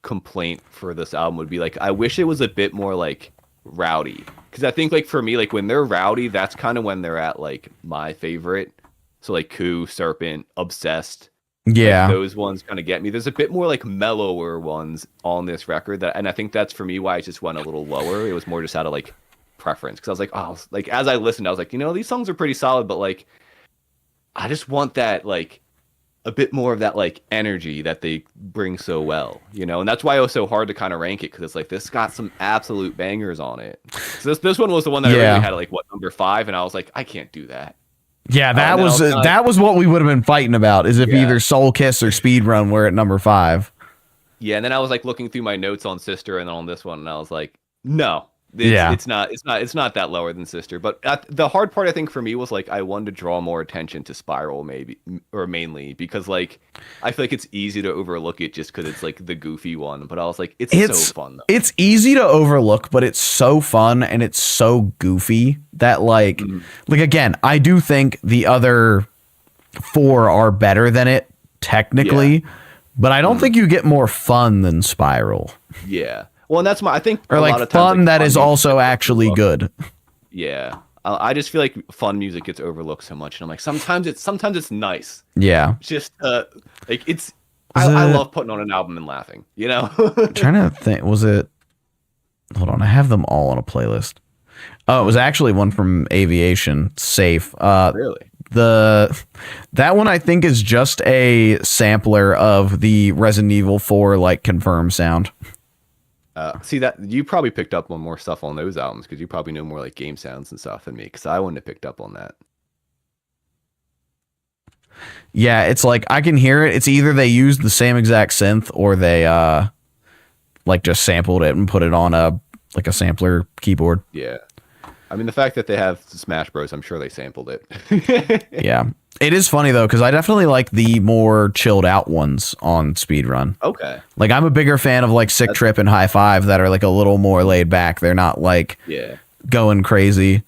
complaint for this album would be like I wish it was a bit more like rowdy, because I think like for me, like when they're rowdy, that's kind of when they're at like my favorite. So like Coup, Serpent, Obsessed. Yeah, like, those ones kind of get me. There's a bit more like mellower ones on this record and I think that's for me why I just went a little lower. It was more just out of like preference, because I was like, oh, like as I listened, I was like, these songs are pretty solid, but like I just want that like a bit more of that like energy that they bring so well, and that's why it was so hard to kind of rank it, because it's like this got some absolute bangers on it. So this one was the one that I really had like number 5, and I was like, I can't do that. Yeah, that was what we would have been fighting about, is if either Soul Kiss or Speed Run were at number 5. Yeah, and then I was like looking through my notes on Sister and on this one, and I was like, no, Yeah. It's not that lower than Sister. But the hard part I think for me was like I wanted to draw more attention to Spiral maybe or mainly because like I feel like it's easy to overlook it just because it's like the goofy one. But I was like, it's so fun though. It's easy to overlook, but it's so fun and it's so goofy that like again, I do think the other 4 are better than it technically, but I don't think you get more fun than Spiral. Yeah. Well, and that's I think or a like lot of times, fun like, that fun is also actually good. Yeah. I just feel like fun music gets overlooked so much, and I'm like, sometimes it's nice. Yeah. Just like I love putting on an album and laughing, you know? Trying to think, was it? Hold on, I have them all on a playlist. Oh, it was actually one from Aviation, Safe. Really? That one I think is just a sampler of the Resident Evil 4 like confirm sound. See that you probably picked up on more stuff on those albums because you probably know more like game sounds and stuff than me because I wouldn't have picked up on that. Yeah, it's like I can hear it. It's either they used the same exact synth or they like just sampled it and put it on a sampler keyboard. Yeah. I mean, the fact that they have Smash Bros, I'm sure they sampled it. Yeah. It is funny, though, because I definitely like the more chilled out ones on Speedrun. Okay. Like, I'm a bigger fan of, like, Sick Trip and High Five that are, like, a little more laid back. They're not, like, going crazy.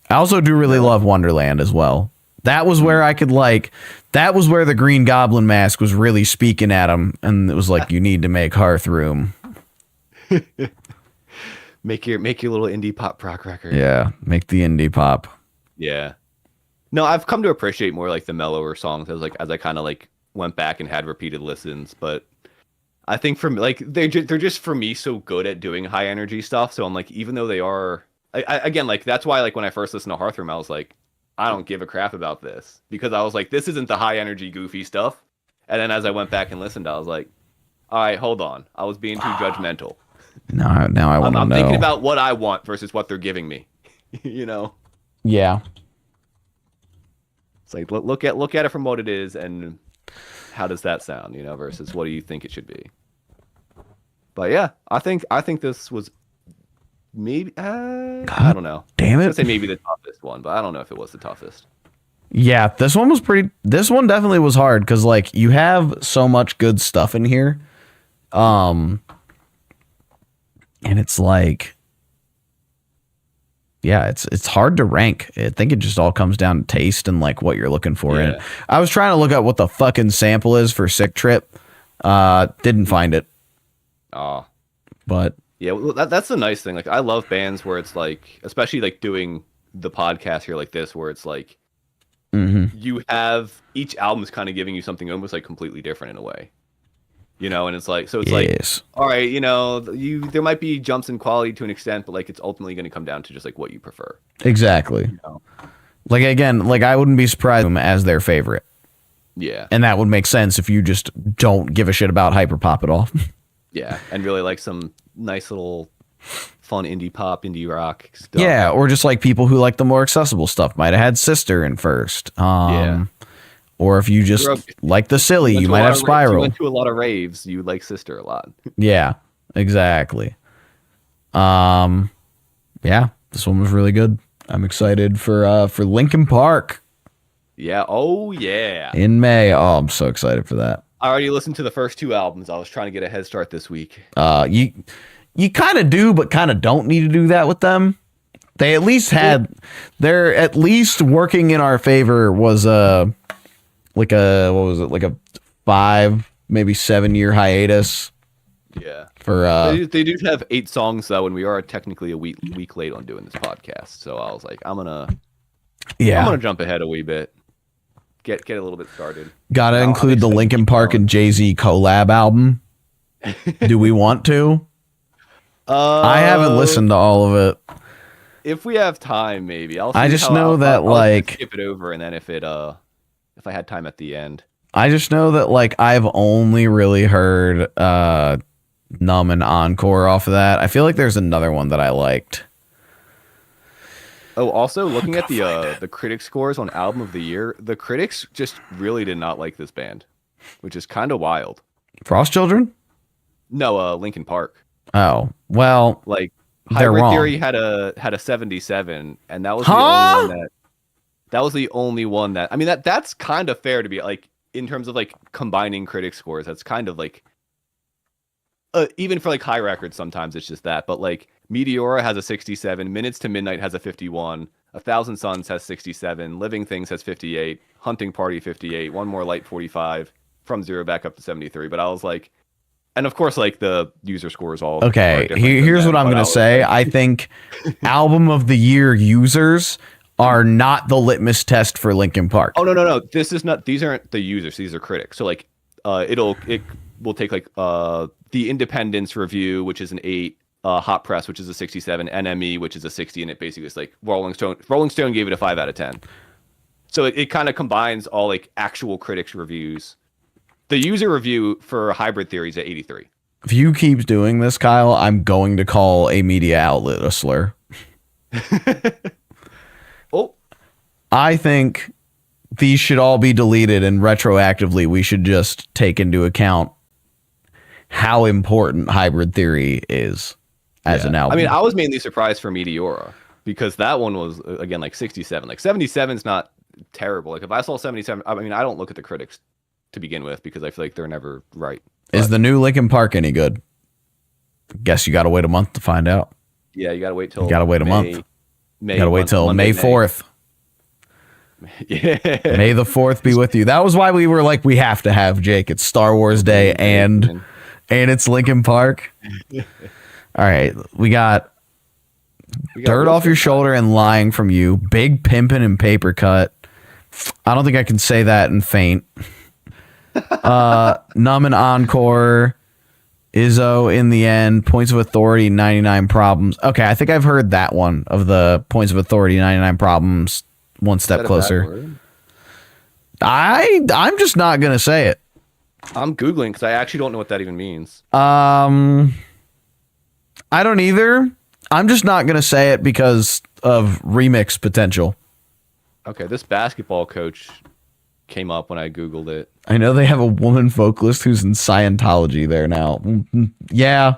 I also do really love Wonderland as well. That was where I could, like, that was where the Green Goblin mask was really speaking at him. And it was like, you need to make Hearth room. Make your little indie pop rock record. Yeah, make the indie pop. Yeah. No, I've come to appreciate more like the mellower songs as I kind of like went back and had repeated listens. But I think for me, like they're just for me so good at doing high energy stuff. So I'm like, even though they are, again, like that's why like when I first listened to Hearthroom, I was like, I don't give a crap about this because I was like, this isn't the high energy goofy stuff. And then as I went back and listened, I was like, all right, hold on, I was being too judgmental. Now I want to know. I'm thinking about what I want versus what they're giving me. You know? Yeah. It's like look at it from what it is and how does that sound, you know, versus what do you think it should be. But yeah, I think this was maybe I don't know. Damn it. I was gonna say maybe the toughest one, but I don't know if it was the toughest. Yeah, this one definitely was hard because like you have so much good stuff in here. And it's like, yeah, it's hard to rank. I think it just all comes down to taste and like what you're looking for. Yeah. And I was trying to look at what the fucking sample is for Sick Trip. Didn't find it. Oh, but yeah, well, that's the nice thing. Like I love bands where it's like, especially like doing the podcast here like this, where it's like you have each album's kind of giving you something almost like completely different in a way. You know, and it's like, so it's like, all right, you know, there might be jumps in quality to an extent, but like it's ultimately going to come down to just like what you prefer. Exactly. You know? Like again, like I wouldn't be surprised as their favorite. Yeah. And that would make sense if you just don't give a shit about hyperpop at all. Yeah, and really like some nice little fun indie pop, indie rock stuff. Yeah, or just like people who like the more accessible stuff might have had Sister in first. Yeah. Or if you just like the silly, you might have Spiral. You went to a lot of raves, you like Sister a lot. Yeah, exactly. Yeah, this one was really good. I'm excited for Linkin Park. Yeah, oh yeah. In May. Oh, I'm so excited for that. I already listened to the first 2 albums. I was trying to get a head start this week. You kind of do, but kind of don't need to do that with them. They at least they're at least working in our favor was like a 5, maybe 7 year hiatus. Yeah. For they do have 8 songs though, and we are technically a week late on doing this podcast. So I was like, I'm gonna jump ahead a wee bit. Get a little bit started. Gotta include the Linkin Park and Jay-Z collab album. Do we want to? I haven't listened to all of it. If we have time, maybe. I'll skip it over, and then if I had time at the end. I just know that like I've only really heard Numb and Encore off of that. I feel like there's another one that I liked. Oh, also looking at the critic scores on Album of the Year, the critics just really did not like this band, which is kind of wild. Frost Children? No, Linkin Park. Oh, well, like They're Hybrid wrong. Theory had a 77, and that was Huh? the only one that was the only one that I mean that's kind of fair to be like in terms of like combining critic scores. That's kind of like even for like high records sometimes it's just that. But like Meteora has a 67, Minutes to Midnight has a 51, A Thousand Suns has 67, Living Things has 58, Hunting Party 58, One More Light 45, From Zero back up to 73. But I was like, and of course like the user scores all Okay, here's what I'm gonna say. I think album of the year users are not the litmus test for Linkin Park. Oh no. This is not. These aren't the users. These are critics. So like, it will take like the Independence review, which is an 8, Hot Press, which is a 67, NME, which is a 60, and it basically is like Rolling Stone. Rolling Stone gave it a 5 out of 10. So it kind of combines all like actual critics reviews. The user review for Hybrid Theory is at 83. If you keep doing this, Kyle, I'm going to call a media outlet a slur. Oh, I think these should all be deleted, and retroactively we should just take into account how important Hybrid Theory is as an album. I mean, I was mainly surprised for Meteora because that one was again like 67. Like 77 is not terrible. Like if I saw 77, I mean, I don't look at the critics to begin with because I feel like they're never right. Is the new Linkin Park any good? Guess you got to wait a month to find out. Yeah, you got to wait till. You got to wait a month. May, you got to wait till May 4th. Yeah. May the 4th be with you. That was why we were like, we have to have Jake. It's Star Wars Day and it's Linkin Park. All right, we got Dirt Off Your Shoulder and Lying From You, Big Pimpin' and Paper Cut. I don't think I can say that and faint. Numb and Encore, Izzo in the End, Points of Authority, 99 Problems. Okay, I think I've heard that one of the Points of Authority, 99 Problems, One Step Closer. I'm just not gonna say it. I'm Googling because I actually don't know what that even means. I don't either. I'm just not gonna say it because of remix potential. Okay, this basketball coach came up when I Googled it. I know they have a woman vocalist who's in Scientology there now. Yeah.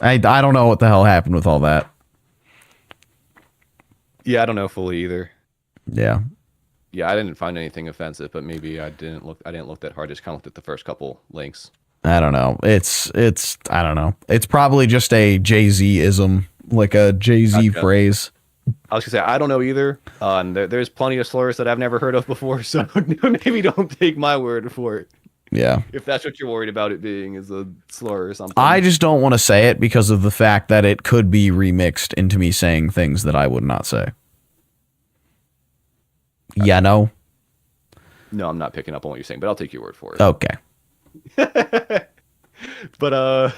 I don't know what the hell happened with all that. Yeah, I don't know fully either. Yeah. Yeah, I didn't find anything offensive, but maybe I didn't look that hard. Just kind of looked at the first couple links. I don't know. It's I don't know. It's probably just a Jay-Z-ism, like a Jay-Z phrase. I was gonna say I don't know either. And there's plenty of slurs that I've never heard of before, so maybe don't take my word for it. Yeah. If that's what you're worried about it being is a slur or something. I just don't want to say it because of the fact that it could be remixed into me saying things that I would not say. Yeah, no. No, I'm not picking up on what you're saying, but I'll take your word for it. Okay. But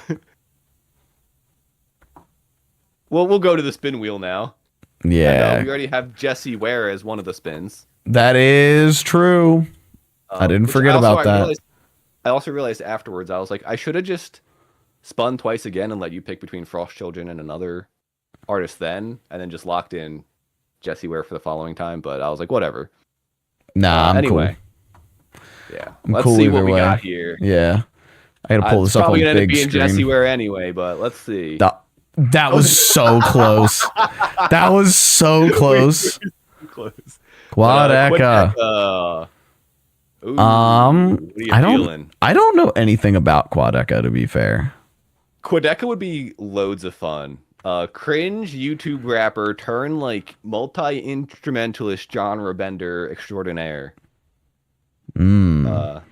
we'll go to the spin wheel now. Yeah. And, we already have Jesse Ware as one of the spins. That is true. I didn't forget about that. I also realized afterwards, I was like, I should have just spun twice again and let you pick between Frost Children and another artist then, and then just locked in Jesse Ware for the following time. But I was like, whatever. Nah, I'm anyway. Cool. Yeah. I'm let's cool see what we way. got here. Yeah. I gotta pull this up on probably gonna big end up being screen. Jesse Ware anyway, but let's see. That was so close. That was so close. Close. Quad Eka. Ooh, what are you feeling? I don't know anything about Quad Eka, to be fair. Quadeca would be loads of fun. Cringe YouTube rapper turn like multi-instrumentalist genre bender extraordinaire. I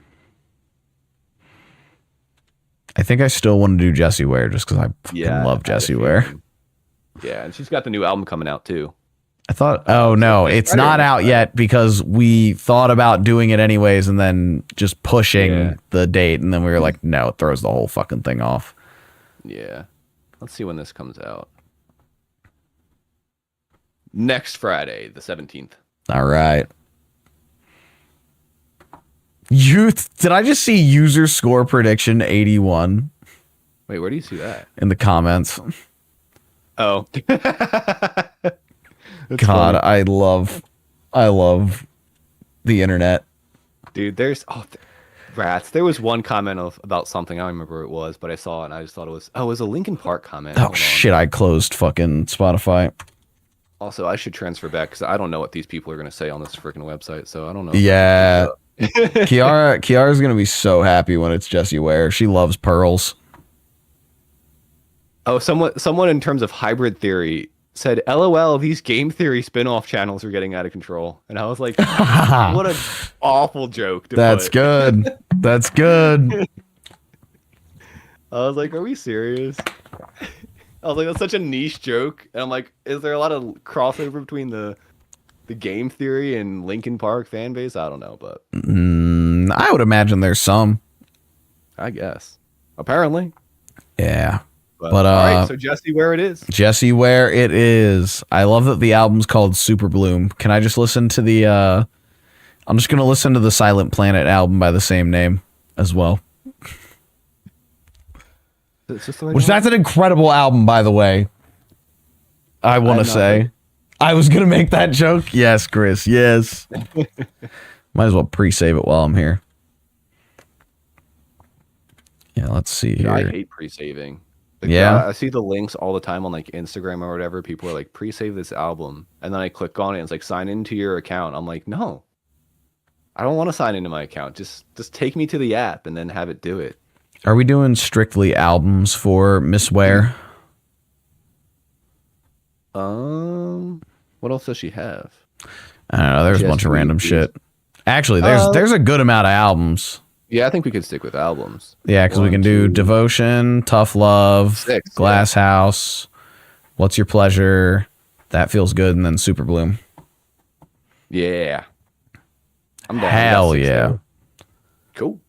think I still want to do Jesse Ware just because I fucking love Jesse Ware. Yeah, and she's got the new album coming out too. I thought, oh no, it's not out yet because we thought about doing it anyways and then just pushing the date, and then we were like, no, it throws the whole fucking thing off. Yeah. Let's see when this comes out. Next Friday, the 17th. All right. Did I just see user score prediction 81? Wait, where do you see that? In the comments. Oh. God, funny. I love the internet. Dude, there's Rats. There was one comment about something. I don't remember what it was, but I saw it and I just thought it was. Oh, it was a Linkin Park comment. Oh Hold on. shit! I closed fucking Spotify. Also, I should transfer back because I don't know what these people are gonna say on this freaking website. So I don't know. Yeah, Kiara's gonna be so happy when it's Jessie Ware. She loves pearls. Oh, someone in terms of hybrid theory said, "LOL, these game theory spin-off channels are getting out of control." And I was like, "What an awful joke." That's good. That's good. I was like, "Are we serious?" I was like, "That's such a niche joke." And I'm like, "Is there a lot of crossover between the game theory and Linkin Park fan base?" I don't know, but I would imagine there's some. I guess. Apparently. Yeah. But all right, so Jessie Ware it is. Jessie Ware it is. I love that the album's called Super Bloom. Can I just listen to the I'm just going to listen to the Silent Planet album by the same name as well. Which that's an incredible album, by the way. I want to say. I was going to make that joke. Yes, Chris. Yes. Might as well pre-save it while I'm here. Yeah, let's see here. I hate pre-saving. I see the links all the time on like Instagram or whatever. People are like, pre-save this album. And then I click on it and it's like, sign into your account. I'm like, no. I don't want to sign into my account. Just take me to the app and then have it do it. Are we doing strictly albums for Miss Ware? What else does she have? I don't know. There's a bunch of random shit. Actually, there's a good amount of albums. Yeah, I think we could stick with albums. Yeah, because we can do Devotion, Tough Love, Glass House, What's Your Pleasure, That Feels Good, and then Super Bloom. Yeah. I'm down. Hell yeah. Cool.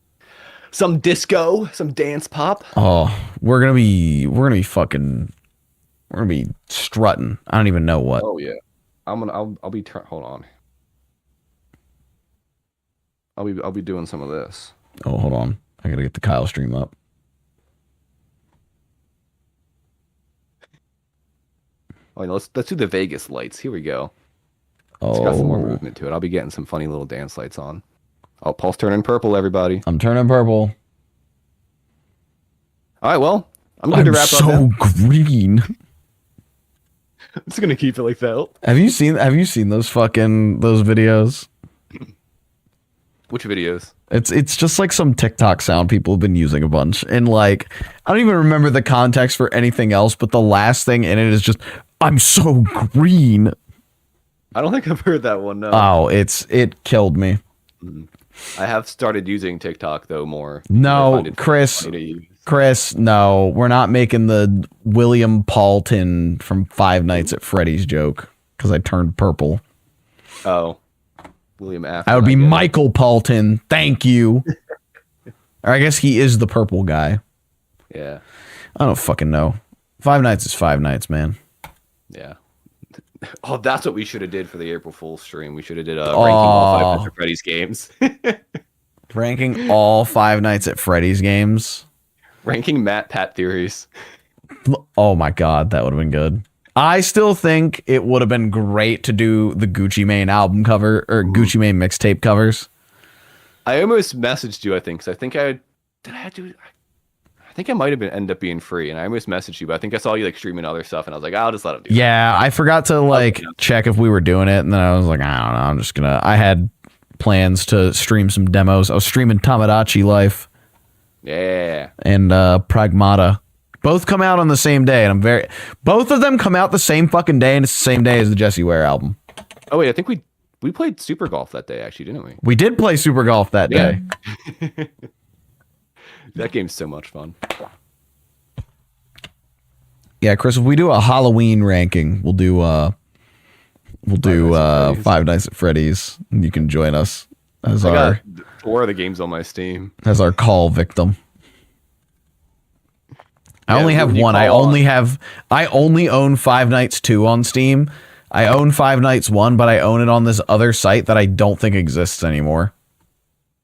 Some disco, some dance pop. Oh, we're gonna be strutting. I don't even know what. Oh yeah. I'll be hold on. I'll be doing some of this. Oh, hold on. I gotta get the Kyle stream up. Oh, let's do the Vegas lights. Here we go. Oh, it's got some more movement to it. I'll be getting some funny little dance lights on. Oh, Paul's turning purple, everybody. I'm turning purple. All right, well, I'm going to wrap up. So green. I'm just gonna keep it like that. Have you seen those videos? Which videos? It's just like some TikTok sound people have been using a bunch. And like, I don't even remember the context for anything else, but the last thing in it is just, I'm so green. I don't think I've heard that one, no. Oh, it killed me. I have started using TikTok though more. No, Chris, no, we're not making the William Paulton from Five Nights at Freddy's joke because I turned purple. Oh. William Afton. I would be Michael Paulton. Thank you. Or I guess he is the purple guy. Yeah. I don't fucking know. Five Nights is Five Nights, man. Yeah. Oh, that's what we should have did for the April Fool's stream. We should have did ranking all Five Nights at Freddy's games. Ranking all Five Nights at Freddy's games. Ranking Matt Pat theories. Oh my god, that would have been good. I still think it would have been great to do the Gucci Mane album cover or Gucci Mane mixtape covers. I almost messaged you, I think, because I think I might have end up being free, and I almost messaged you, but I think I saw you like streaming other stuff, and I was like, I'll just let him do it. Yeah, I forgot to check if we were doing it, and then I was like, I don't know, I'm just gonna. I had plans to stream some demos. I was streaming Tamagotchi Life. Yeah. And Pragmata. Both come out on the same day, and both of them come out the same fucking day, and it's the same day as the Jessie Ware album. Oh wait, I think we played Super Golf that day, actually, didn't we? We did play Super Golf that day. That game's so much fun. Yeah, Chris, if we do a Halloween ranking, we'll do Five Nights at Freddy's, and you can join us as I got 4 of the games on my Steam as our call victim. I only have one. I only own Five Nights 2 on Steam. I own Five Nights 1, but I own it on this other site that I don't think exists anymore.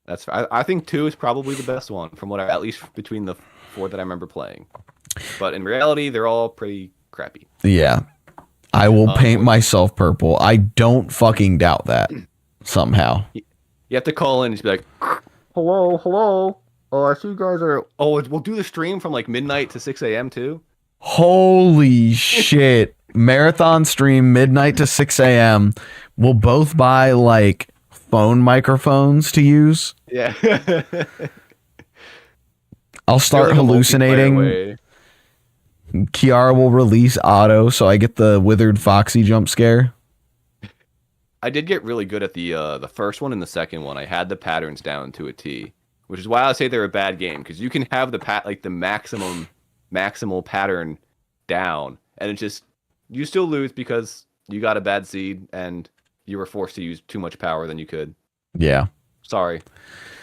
That's I think 2 is probably the best one from what at least between the 4 that I remember playing. But in reality, they're all pretty crappy. Yeah. I will paint myself purple. I don't fucking doubt that somehow. You have to call in and just be like, hello. Oh, I see you guys are. Oh, we'll do the stream from like midnight to 6 a.m. too. Holy shit. Marathon stream midnight to 6 a.m. We'll both buy like phone microphones to use. Yeah. I'll start Like hallucinating. Kiara will release auto so I get the withered foxy jump scare. I did get really good at the first one and the second one. I had the patterns down to a T, which is why I say they're a bad game, because you can have the maximal pattern down, and it just you still lose because you got a bad seed and you were forced to use too much power than you could. Yeah. Sorry.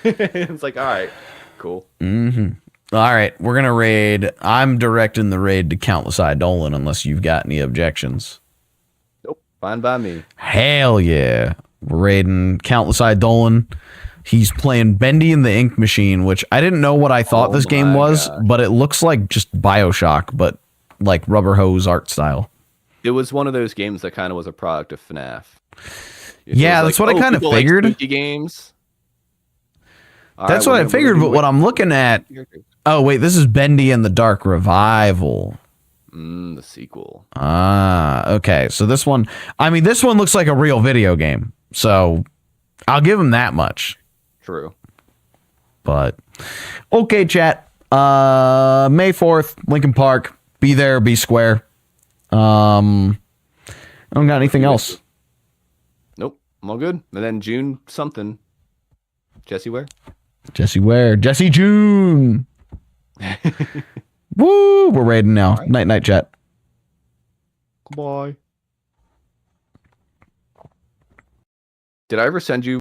It's like, all right, cool. Mm-hmm. All right, we're gonna raid. I'm directing the raid to Countless Eidolon unless you've got any objections. Nope, fine by me. Hell yeah. We're raiding Countless Eidolon. He's playing Bendy and the Ink Machine, which I didn't know what I thought this game was, but it looks like just BioShock, but like rubber hose art style. It was one of those games that kind of was a product of FNAF. Yeah, that's what I kind of figured. Like games. That's what I figured, but what I'm looking at... Oh, wait, this is Bendy and the Dark Revival. The sequel. Ah, okay. So this one... I mean, this one looks like a real video game, so I'll give him that much. True. But... Okay, chat. May 4th, Lincoln Park. Be there, be square. I don't got anything else. Nope, I'm all good. And then June something. Jesse where? Jesse where? Jesse June. Woo! We're raiding now. Right. Night, night, chat. Goodbye. Did I ever send you